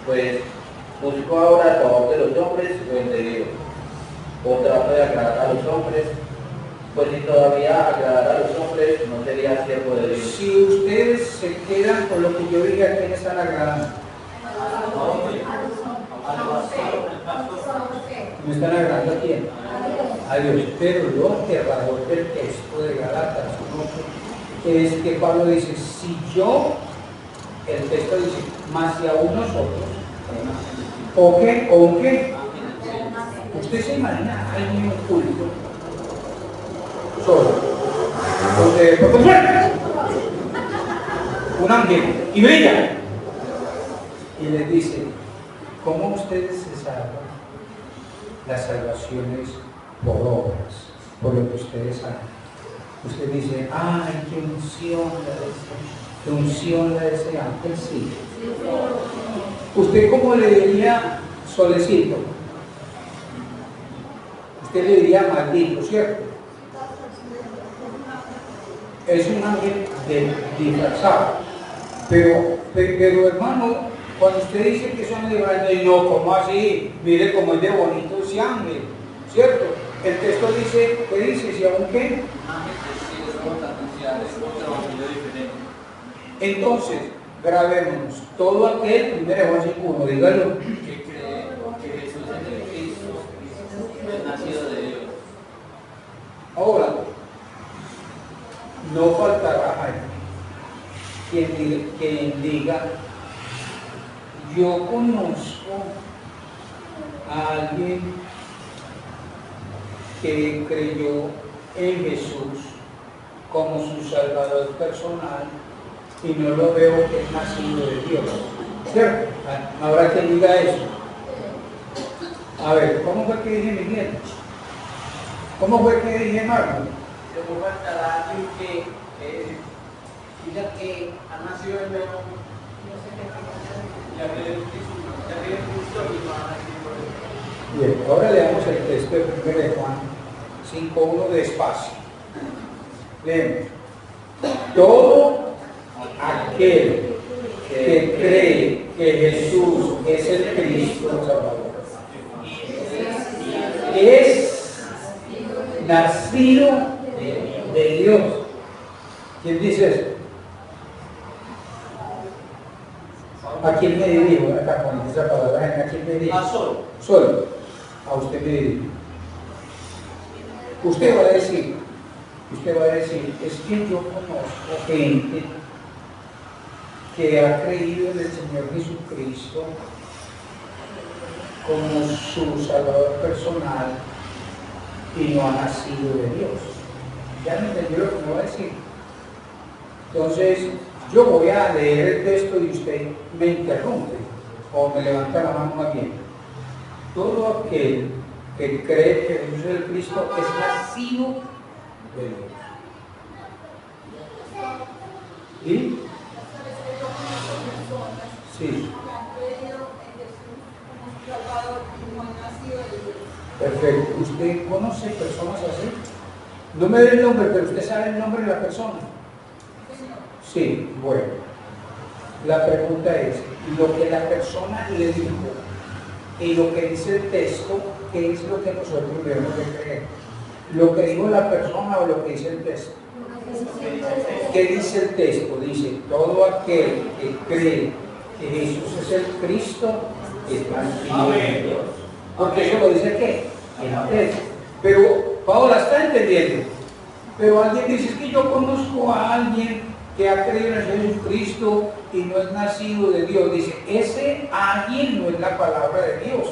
Speaker 3: Pues busco ahora el favor de los hombres o el de Dios. O trato de agradar a los hombres, pues si todavía agradar a los hombres no sería siervo de Dios.
Speaker 1: Si ustedes se quedan con lo que yo dije, ¿a quién están agradando? ¿Me están agradando a quién? A Dios. Pero lo aterrador del texto de Gálatas 1 es que Pablo dice, si yo, el texto dice, más si aún nosotros, ¿o qué? ¿O qué? Usted se imagina a alguien oculto, solo, un ángel, y brilla, y les dice, ¿cómo ustedes se salvan? La salvación es por obras, por lo que ustedes hacen. Usted dice, ay, qué unción la de ese ángel, sí. ¿Usted cómo le diría solecito? Usted le diría maldito, ¿cierto? Es un ángel disfrazado. Pero hermano, cuando usted dice que son de grande, y no, ¿cómo así? Mire cómo es de bonito ese ángel, ¿cierto? El texto dice, ¿qué dice? ¿Si aún qué? Entonces, grabémonos, todo aquel, primero Juan 5:1, dígalo.
Speaker 4: Que cree que Jesús es el Cristo, es nacido de Dios.
Speaker 1: Ahora, no faltará quien diga, yo conozco a alguien que creyó en Jesús como su Salvador personal y no lo veo que es nacido de Dios. ¿Cierto? Habrá quien diga eso. A ver, ¿cómo fue que dije Miguel? ¿Cómo fue que dije Marco?
Speaker 6: ¿Cómo faltará alguien que diga que ha nacido de nuevo? Ya que es Cristo y no ha nacido de
Speaker 1: Bien, ahora leamos el texto de 1 de Juan 5:1 despacio. Leemos. Todo aquel que cree que Jesús es el Cristo Salvador es nacido de Dios. ¿Quién dice eso? ¿A quién me dirijo? Acá con esa palabra, ¿a quién me dirijo?
Speaker 6: A solo.
Speaker 1: Solo. A usted me dirijo. Usted va a decir, es que yo conozco gente que ha creído en el Señor Jesucristo como su Salvador personal y no ha nacido de Dios. ¿Ya me entendió lo que me va a decir? Entonces, yo voy a leer el texto y usted me interrumpe o me levanta la mano más bien. Todo aquel que cree que Jesús es el Cristo es nacido de Dios. ¿Y? Sí. Perfecto. ¿Usted conoce personas así? No me dé el nombre, pero usted sabe el nombre de la persona. Sí, bueno. La pregunta es, lo que la persona le dijo y lo que dice el texto, ¿qué es lo que nosotros debemos de creer? ¿Lo que dijo la persona o lo que dice el texto? ¿Qué dice el texto? Dice, todo aquel que cree que Jesús es el Cristo es nacido de Dios. Porque eso lo dice ¿qué? El texto. Pero Paola está entendiendo. Pero alguien dice, es que yo conozco a alguien que ha creído en Jesucristo y no es nacido de Dios. Dice, ese alguien no es la palabra de Dios.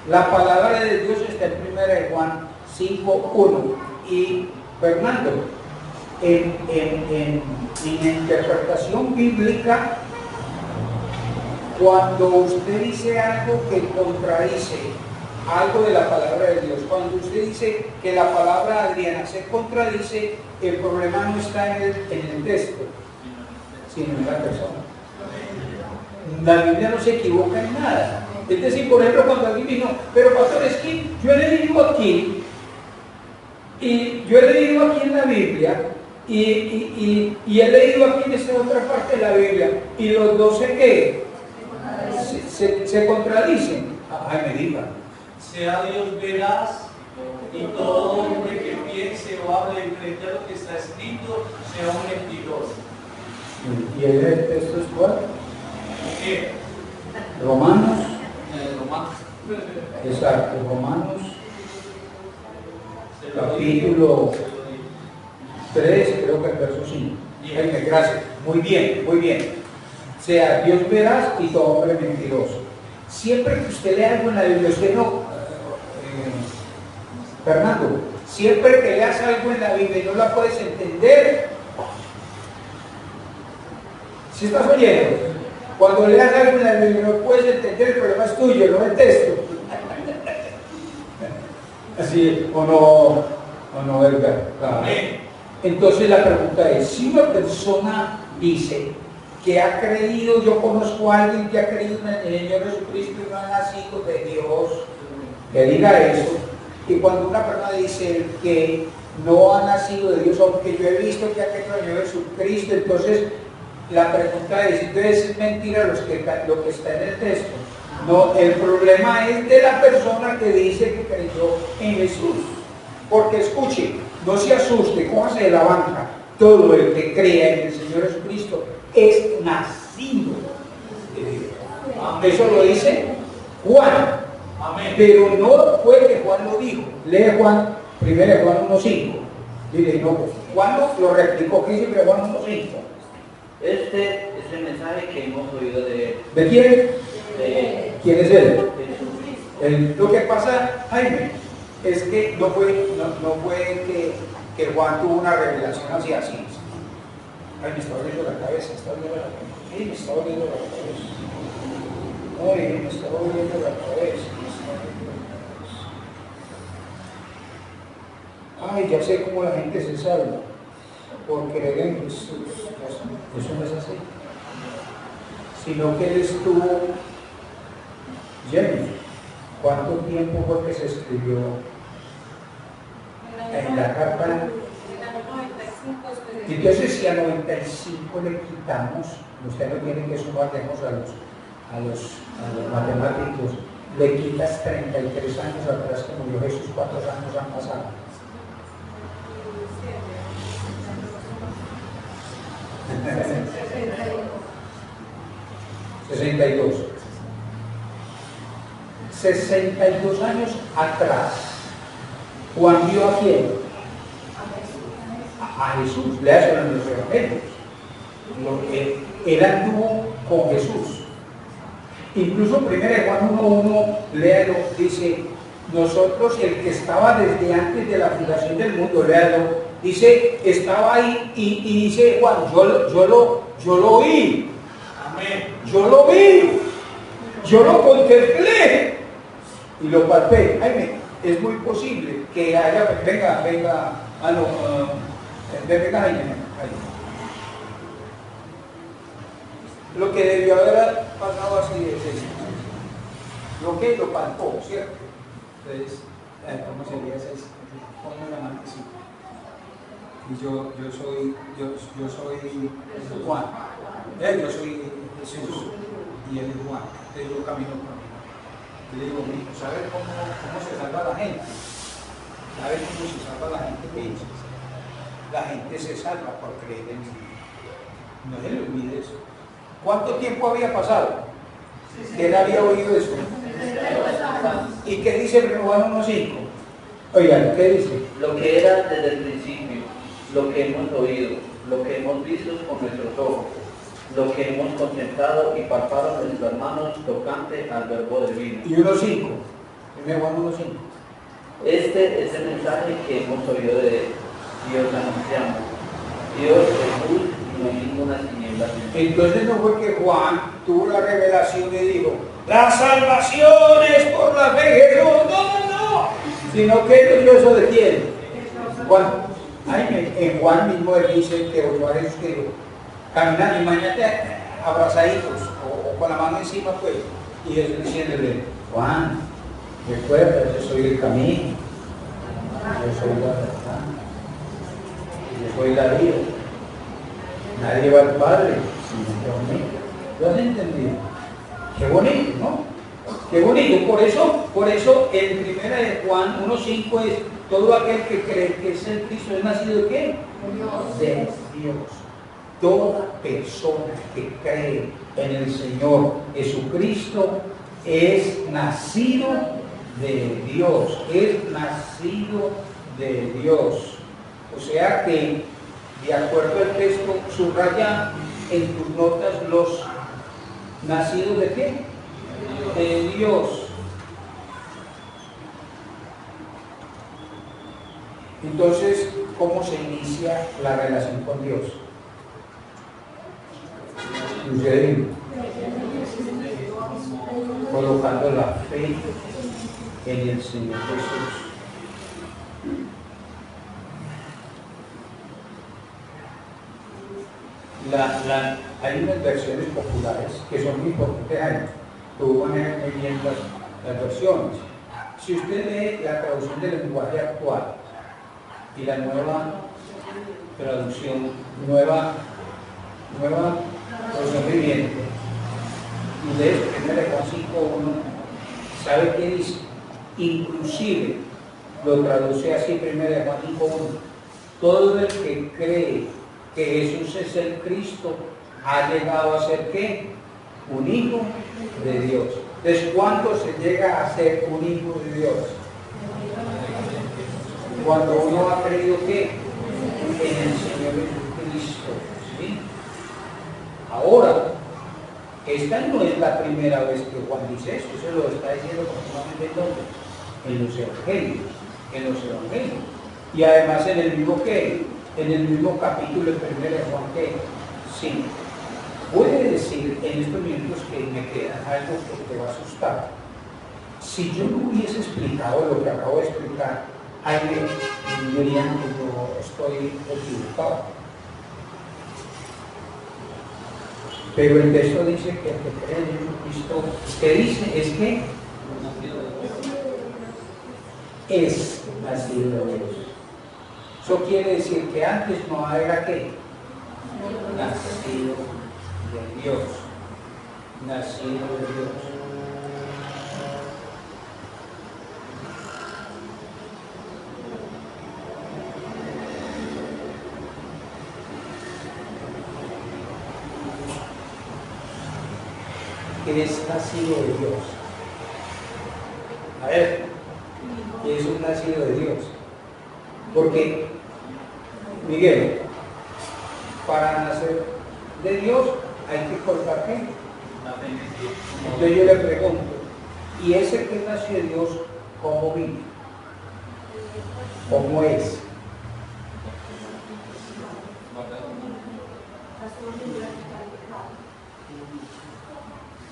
Speaker 1: La palabra de Dios está en 1 Juan 5:1. Y Fernando, en interpretación bíblica, cuando usted dice algo que contradice algo de la palabra de Dios, cuando usted dice que la palabra Adriana se contradice, el problema no está en el texto, sino en la persona. La Biblia no se equivoca en nada. Es decir, por ejemplo, cuando alguien dijo, pero pastor, es que yo he leído aquí, y yo he leído aquí en la Biblia, y he leído aquí en esta otra parte de la Biblia, y los dos se contradicen. Ay, me diga.
Speaker 6: Sea Dios veraz y todo hombre que piense o hable frente a lo que está escrito sea un mentiroso.
Speaker 1: ¿Y el texto es cuál?
Speaker 6: ¿Qué?
Speaker 1: Romanos.
Speaker 4: Romanos.
Speaker 1: Exacto, Romanos, capítulo 3, creo que el verso 5. Gracias. Muy bien, muy bien. Sea Dios veraz y todo hombre mentiroso. Siempre que usted lea algo en la Biblia, usted no, Fernando, siempre que leas algo en la Biblia y no la puedes entender, ¿sí estás oyendo? Cuando leas algo en la Biblia y no puedes entender, el problema es tuyo, no el texto. Así, o no, Edgar. Claro. Entonces la pregunta es, si una persona dice que ha creído, yo conozco a alguien que ha creído en el Señor Jesucristo y no ha nacido de Dios, que diga eso, y cuando una persona dice que no ha nacido de Dios, aunque yo he visto que ha creído en el Señor Jesucristo, entonces la pregunta es, entonces es mentira lo que está en el texto. No, el problema es de la persona que dice que creyó en Jesús. Porque escuche, no se asuste, cójase de la banca. Todo el que crea en el Señor Jesucristo es nacido de Dios. Eso lo dice Juan. Amén. Pero no fue que Juan lo dijo. Lee Juan, 1 Juan 1:5. Dile, no, pues, Juan lo replicó, ¿qué dice 1 Juan 1:5?
Speaker 3: Este es el mensaje que hemos oído de él.
Speaker 1: ¿De quién?
Speaker 3: De
Speaker 1: ¿Quién es él?
Speaker 3: Jesús.
Speaker 1: Lo que pasa, Jaime, es que no fue que Juan tuvo una revelación así. Ay, me está doliendo la cabeza, me está doliendo la cabeza. Ay, me está doliendo la cabeza. Ay, me está doliendo la cabeza. Ay, ya sé cómo la gente se salva. Por creer en Jesús. Eso no es así. Sino que él estuvo lleno. ¿Cuánto tiempo fue que se escribió en la carta? Entonces, si a 95 le quitamos, usted no tiene que sumarnos a los matemáticos, le quitas 33 años atrás que murió Jesús, ¿cuántos años han pasado? ¿62? 62 años atrás, Juan vio a quién? A Jesús, léaselo en los evangelios. Él anduvo con Jesús. Incluso 1 Juan 1:1, léalo, dice, nosotros, el que estaba desde antes de la fundación del mundo, léalo, dice, estaba ahí y dice Juan, yo lo vi.
Speaker 6: Amén.
Speaker 1: Yo lo vi, yo lo contemplé y lo palpé. Jaime, es muy posible que haya, venga, Jaime. Lo que debió haber pasado así es esto. Lo que lo palpó, ¿cierto? Entonces, ¿cómo sería eso? ¿Cómo la mano así? Y yo soy Juan. Yo soy Jesús y él es Juan. Entonces yo camino con él. Y le digo, ¿sabes cómo se salva la gente? ¿Sabes cómo se salva la gente? ¿Qué dices? La gente se salva por creer en mí. No se le olvide eso. ¿Cuánto tiempo había pasado? Que él había oído eso. ¿Y qué dice Juan 1:5? Oigan, ¿qué dice?
Speaker 3: Lo que era desde el principio, lo que hemos oído, lo que hemos visto con nuestros ojos, lo que hemos contemplado y palpado nuestras manos tocante al verbo divino.
Speaker 1: Y 1:5. Juan 1:5.
Speaker 3: Este es el mensaje que hemos oído de él y os anunciamos. Dios es luz y no hay ninguna tiniebla.
Speaker 1: Entonces no fue que Juan tuvo la revelación y dijo, la salvación es por la fe en Jesús. No. Sino que él oyó eso de quién. Juan. En Juan mismo él dice que oyó a Jesús que dijo, caminando, imagínate abrazaditos o con la mano encima, pues, y Jesús diciéndole, Juan, recuerda, yo soy el camino, yo soy la verdad, yo soy la vida. Nadie va al Padre sino por mí. ¿Lo has entendido? Qué bonito, ¿no? Qué bonito. Por eso en 1 Juan 1:5 es todo aquel que cree que es el Cristo es nacido de qué? De Dios. Toda persona que cree en el Señor Jesucristo es nacido de Dios. Es nacido de Dios. O sea que, de acuerdo al texto, subraya en tus notas los nacidos de qué? De Dios. Entonces, ¿cómo se inicia la relación con Dios? Colocando la fe en el Señor Jesús. Hay unas versiones populares que son muy importantes. Tú manejas muy bien las versiones. Si usted lee la traducción del lenguaje actual y la nueva traducción, nueva traducción viviente, y lees 1 Juan 5:1, ¿sabe qué dice? Inclusive lo traduce así 1 Juan 5:1. Todo el que cree que Jesús es el Cristo ha llegado a ser ¿qué? Un hijo de Dios. ¿Desde cuándo se llega a ser un hijo de Dios? Cuando uno ha creído ¿qué? En el Señor Jesucristo. ¿Sí? Ahora, esta no es la primera vez que Juan dice eso, se lo está diciendo continuamente en los evangelios. Y además en el mismo ¿qué? En el mismo capítulo, el 1 Juan ¿qué? 5. Puede decir en estos minutos que me queda algo que te va a asustar. Si yo no hubiese explicado lo que acabo de explicar, alguien diría que yo estoy equivocado. Pero el texto dice que el que cree en Jesucristo, ¿qué dice? Es que es nacido de Dios. Eso quiere decir que antes no era ¿qué? Nacido de Dios. Nacido de Dios. Es nacido de Dios. A ver, es un nacido de Dios. Porque, Miguel, para nacer de Dios hay que cortar qué. Entonces yo le pregunto, ¿y ese que nació de Dios, cómo vive? ¿Cómo es?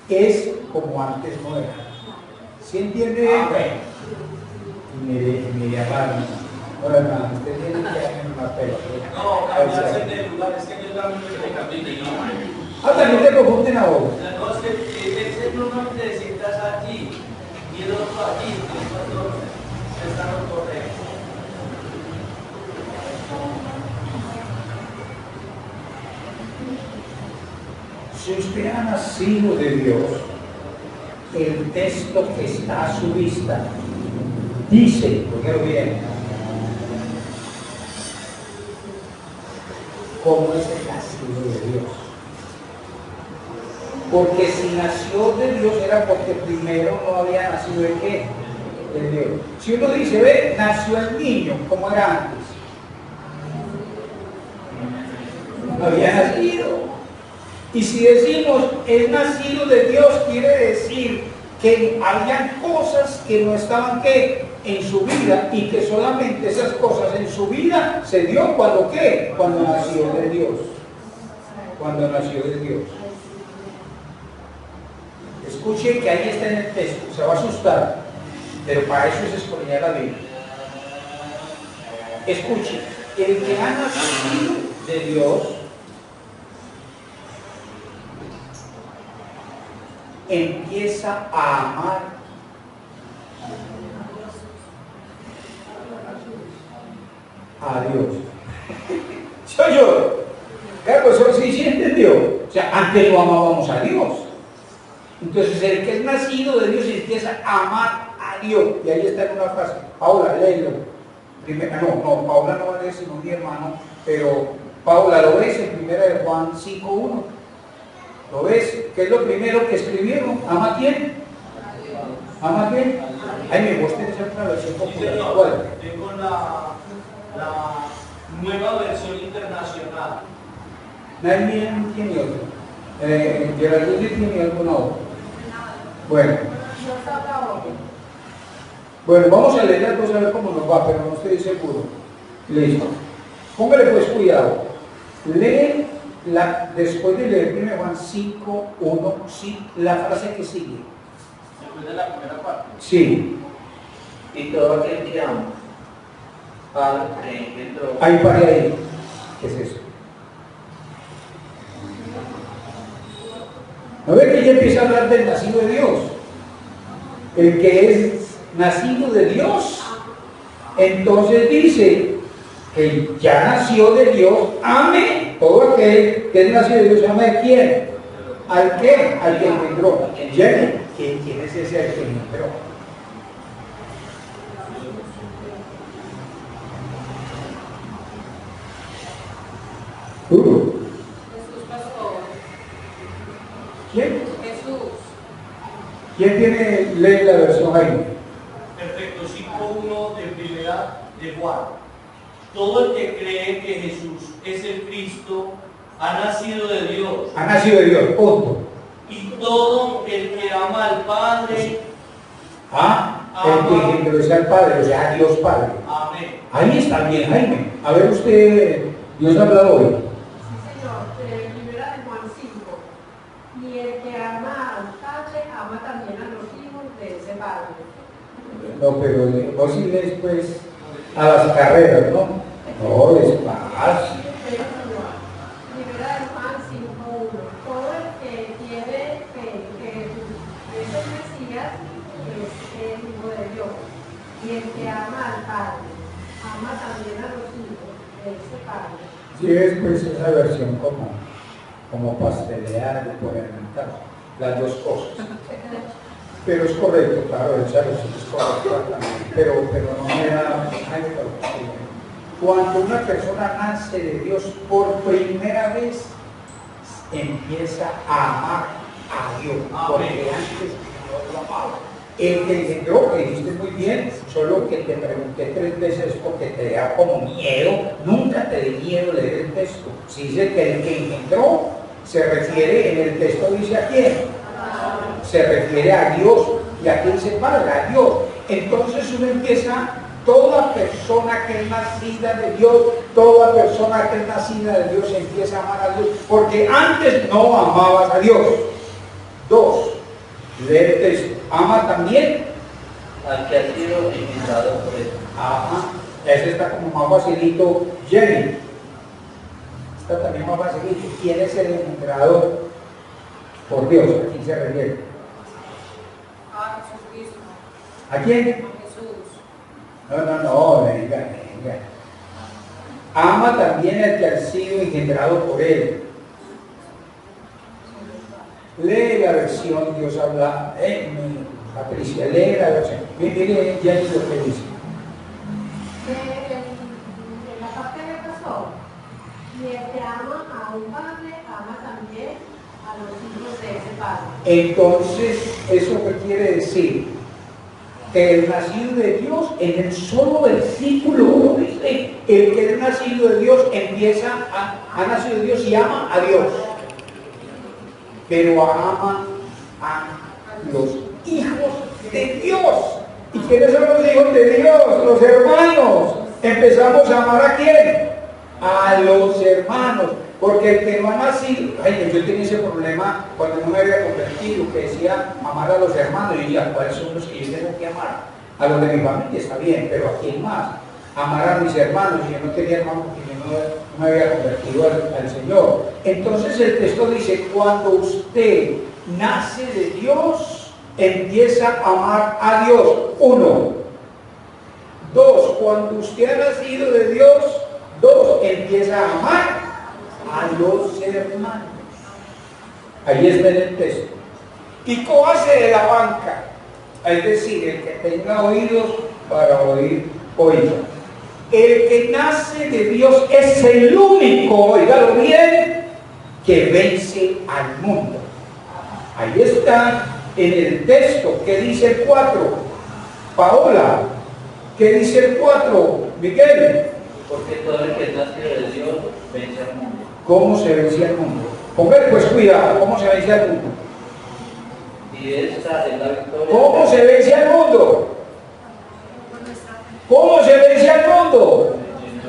Speaker 1: Es como antes no era. ¿Sí entiende? Mire, hermano. Ahora, hermano, usted tiene que hacer una pela.
Speaker 6: No, cambiarse de lugar, es que yo también me cambié.
Speaker 1: Ah, también te confunden a vos.
Speaker 6: No, es que ese normalmente te sientas allí y el otro allí, entonces están los correctos.
Speaker 1: Si usted ha nacido de Dios, el texto que está a su vista dice, oígalo bien, cómo es el nacido de Dios. Porque si nació de Dios era porque primero no había nacido de qué? De Dios. Si uno dice, ve, nació el niño, ¿cómo era antes? No había nacido. Y si decimos, es nacido de Dios, quiere decir que había cosas que no estaban ¿qué? En su vida, y que solamente esas cosas en su vida se dio cuando ¿qué? Cuando nació de Dios. Cuando nació de Dios. Escuche que ahí está en el texto, se va a asustar, pero para eso es escudriñar la Biblia. Escuche, el que ha nacido de Dios empieza a amar a Dios. Soy yo. Claro, eso sí, sí entendió. O sea, antes no amábamos a Dios. Entonces, el que es nacido de Dios empieza a amar a Dios. Y ahí está en una frase. Paula, léelo. No, Paula no va a leer sino mi hermano, pero Paula, ¿lo ves en 1 de Juan 5:1? ¿Lo ves? ¿Qué es lo primero que escribieron? ¿Ama a quién? ¿Ama a quién? Ay, me gusta esa otra versión popular. ¿Cuál?
Speaker 6: Tengo la nueva versión internacional.
Speaker 1: Nadie tiene otro. Geraldine tiene alguna otra. Bueno, vamos a leer la cosa a ver cómo nos va, pero no estoy seguro. Listo. Póngale pues cuidado. Lee después de leer 1 Juan 5:1, sí, la frase que sigue.
Speaker 4: Después de la primera parte.
Speaker 1: Sí.
Speaker 3: Y todo aquel que ama al que engendró.
Speaker 1: Ahí para ahí. ¿Qué es eso? ¿No ve que ya empieza a hablar del nacido de Dios? El que es nacido de Dios, entonces dice que ya nació de Dios, ame todo aquel que es nacido de Dios, ¿ame a quién? ¿Al qué? Al que engendró. ¿Quién es ese al que engendró?
Speaker 2: Jesús pastor.
Speaker 1: ¿Quién?
Speaker 2: Jesús.
Speaker 1: ¿Quién tiene lee la versión ahí?
Speaker 6: Perfecto, 5:1 de primera de Juan. Todo el que cree que Jesús es el Cristo ha nacido de Dios.
Speaker 1: Ha nacido de Dios, punto.
Speaker 6: Y todo el que ama al Padre,
Speaker 1: El que engendró es al Padre, o sea, a Dios Padre.
Speaker 6: amén.
Speaker 1: Ahí está bien, Jaime. A ver usted, Dios ha hablado hoy.
Speaker 2: Sí, señor. Primera de Juan 5. Y el que ama al Padre, ama también a los hijos de ese Padre.
Speaker 1: No, pero vos sí lees pues a las carreras, ¿no? No, despacio.
Speaker 2: Primera de Juan 5:1. Todo el que tiene fe que Jesús es el Mesías es el Hijo de Dios. Y el que ama al Padre. ama también a los hijos de ese padre.
Speaker 1: Sí, es pues esa versión como pastelear o por inventar las dos cosas. Pero es correcto, claro, esa versión es correcta también, pero no me da... Cuando una persona nace de Dios por primera vez, empieza a amar a Dios, porque antes no lo amaba. El que engendró, que dijiste muy bien, solo que te pregunté 3 veces porque te da como miedo, nunca te dé miedo leer el texto. Si dice que el que engendró, se refiere, en el texto dice a quién, se refiere a Dios, y a quién se paga, a Dios. Entonces uno empieza, toda persona que es nacida de Dios, toda persona que es nacida de Dios empieza a amar a Dios, porque antes no amabas a Dios. 2, lee el texto, ama también
Speaker 3: al que ha sido engendrado por él.
Speaker 1: ajá, ese está como más facilito, Jenny. Está también más facilito. ¿Quién es el engendrador por Dios? ¿A quién se refiere?
Speaker 7: A Jesucristo.
Speaker 1: ¿A quién?
Speaker 7: A Jesús.
Speaker 1: No, venga. Ama también al que ha sido engendrado por él. Lee la versión, Dios habla, Patricia, lee la versión. Mire, ya es lo que dice.
Speaker 2: En la parte que pasó, y el que ama a un padre, ama también a los hijos de ese padre.
Speaker 1: Entonces, ¿eso qué quiere decir? Que el nacido de Dios, en el solo versículo, dice, el que es nacido de Dios ha nacido de Dios y ama a Dios. Pero ama a los hijos de Dios. ¿Y quiénes son los hijos de Dios? Los hermanos. Empezamos a amar ¿a quién? A los hermanos. Porque el que no ha nacido, yo tenía ese problema cuando no me había convertido, que decía amar a los hermanos. Y yo, ¿cuáles son los que yo tengo que amar? A los de mi familia está bien, pero ¿a quién más? Amar a mis hermanos. Y yo no tenía hermanos porque yo no me había convertido al Señor. Entonces el texto dice, cuando usted nace de Dios, empieza a amar a Dios. 1. 2, cuando usted ha nacido de Dios, 2, empieza a amar a los hermanos. Ahí es ver el texto. Y cójase de la banca, es decir, el que tenga oídos para oír, oiga. El que nace de Dios es el único, oígalo bien, que vence al mundo. Ahí está en el texto. ¿Qué dice el 4? Paola, ¿qué dice el 4? Miguel.
Speaker 3: Porque todo el que es nacido de Dios vence al mundo.
Speaker 1: ¿Cómo se vence al mundo? Póngale pues cuidado, ¿cómo se vence al mundo?
Speaker 3: Y esta es la victoria.
Speaker 1: ¿Cómo se vence al mundo? ¿Cómo se vence al mundo?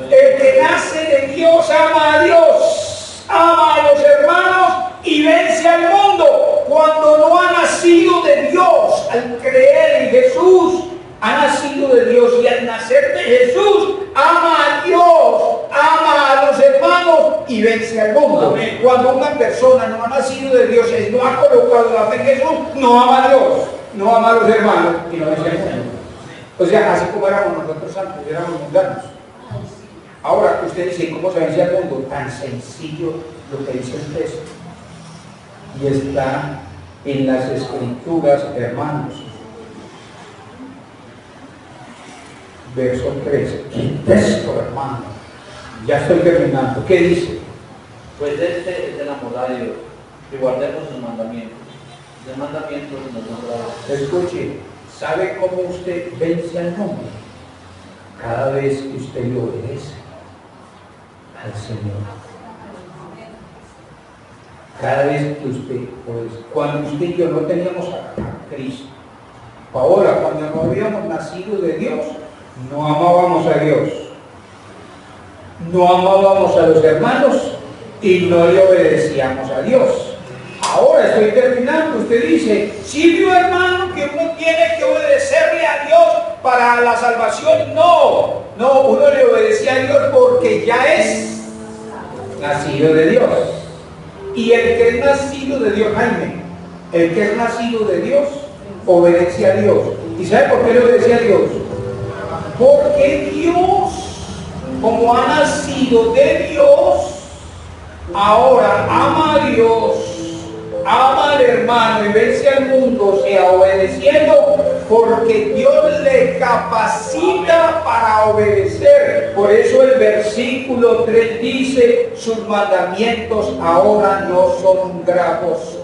Speaker 1: El que nace de Dios ama a Dios, ama a los hermanos y vence al mundo. Cuando no ha nacido de Dios, al creer en Jesús, ha nacido de Dios, y al nacer de Jesús ama a Dios, ama a los hermanos y vence al mundo. Amén. Cuando una persona no ha nacido de Dios, no ha colocado la fe en Jesús, no ama a Dios, no ama a los hermanos y no vence al mundo. O sea, así como éramos nosotros antes, éramos mundanos. Ahora usted dice, ¿cómo se vence al mundo? Tan sencillo lo que dice el texto. Y está en las Escrituras, hermanos. Verso 13. ¿Qué texto, hermano? Ya estoy terminando. ¿Qué dice?
Speaker 3: Pues este es el amor a Dios, que guardemos sus mandamientos. Los mandamientos nos son dados.
Speaker 1: Escuche, ¿sabe cómo usted vence al mundo? Cada vez que usted le obedece al Señor. Cada vez que usted obedece. Cuando usted y yo no teníamos a Cristo. Ahora, cuando no habíamos nacido de Dios, no amábamos a Dios, no amábamos a los hermanos y no le obedecíamos a Dios. Ahora estoy terminando. Usted dice, sí, mi hermano, que uno tiene que obedecerle a Dios para la salvación. No, uno le obedece a Dios porque ya es nacido de Dios. Y el que es nacido de Dios, Jaime, el que es nacido de Dios, obedece a Dios. ¿Y sabe por qué le obedece a Dios?
Speaker 8: Porque Dios, como ha nacido de Dios, ahora ama a Dios, ama al hermano y vence al mundo, o sea, obedeciendo, porque Dios le capacita para obedecer. Por eso el versículo 3 dice, sus mandamientos ahora no son gravosos.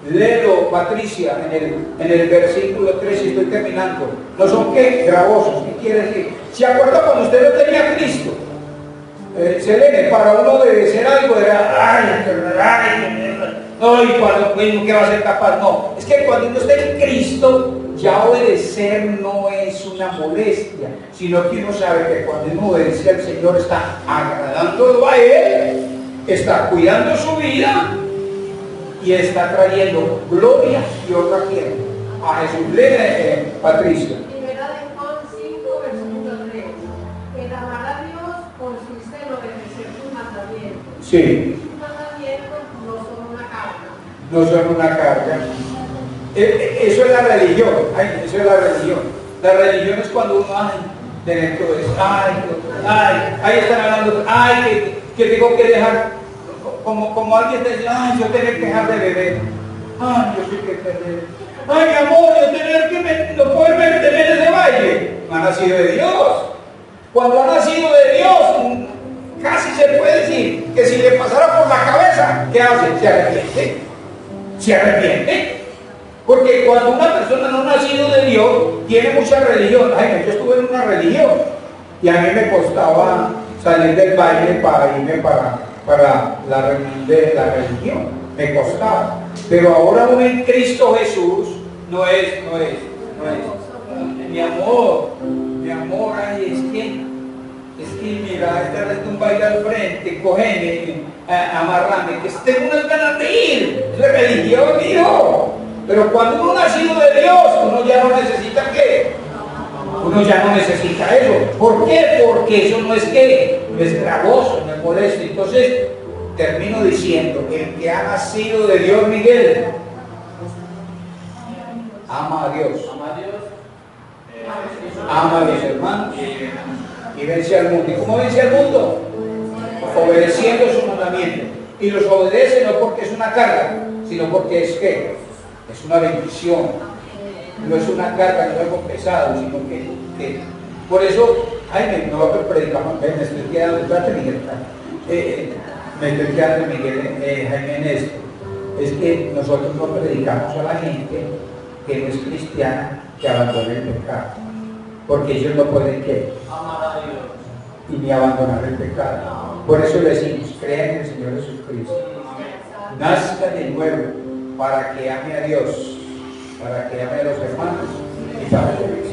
Speaker 8: Léelo, Patricia, en el versículo 3, y estoy terminando. ¿No son qué? Gravosos. ¿Qué quiere decir? ¿Se acuerda cuando usted no tenía a Cristo? Selene, para uno obedecer algo era, no, y cuando mismo que va a ser capaz, no. Es que cuando uno está en Cristo, ya obedecer no es una molestia, sino que uno sabe que cuando uno obedece al Señor está agradándolo a Él, está cuidando su vida y está trayendo gloria y honra a Jesús. Lee, Patricia.
Speaker 2: Primera de Juan 5, versículo 3. El amar a Dios consiste en obedecer sus mandamientos.
Speaker 8: Sí.
Speaker 2: Sus mandamientos no son una carga.
Speaker 8: No son una carga. Eso es la religión. Ay, eso es la religión. La religión es cuando uno tener todo eso. Ahí están hablando. Que tengo que dejar. Como alguien te dice, yo tener que dejar de beber. Yo sí que beber. Mi amor, yo tener que no poder tener ese baile. No ha nacido de Dios. Cuando ha nacido de Dios, casi se puede decir que si le pasara por la cabeza, ¿qué hace? Se arrepiente. Se arrepiente. Porque cuando una persona no ha nacido de Dios, tiene mucha religión. Yo estuve en una religión y a mí me costaba salir del baile para irme para la reunión de la religión. Me costaba. Pero ahora uno en Cristo Jesús no es. Mi amor, es que mira, esta vez un baile al frente, cógeme, amarrame, que tengo unas ganas de ir. Es la religión, hijo. Pero cuando uno ha nacido de Dios, uno ya no necesita ¿qué? Uno ya no necesita eso. ¿Por qué? Porque eso no es ¿qué? No es gravoso, no es molesto. Entonces, termino diciendo, el que ha nacido de Dios, Miguel, ama a Dios. Ama a los hermanos y vence al mundo. ¿Y cómo vence al mundo? Obedeciendo sus mandamientos. Y los obedece no porque es una carga, sino porque es ¿qué? Es una bendición. No es una carga, no es algo pesado, sino que por eso, no predicamos, me estoy quedando, espérate, Miguel, me estoy quedando, Miguel, Jaime, en esto. Es que nosotros no predicamos a la gente que no es cristiana que abandone el pecado, porque ellos no pueden ¿qué?
Speaker 4: Amar a Dios
Speaker 8: y ni abandonar el pecado. Por eso le decimos, crean en el Señor Jesucristo, nazca de nuevo para que ame a Dios, para que ame a los hermanos y para que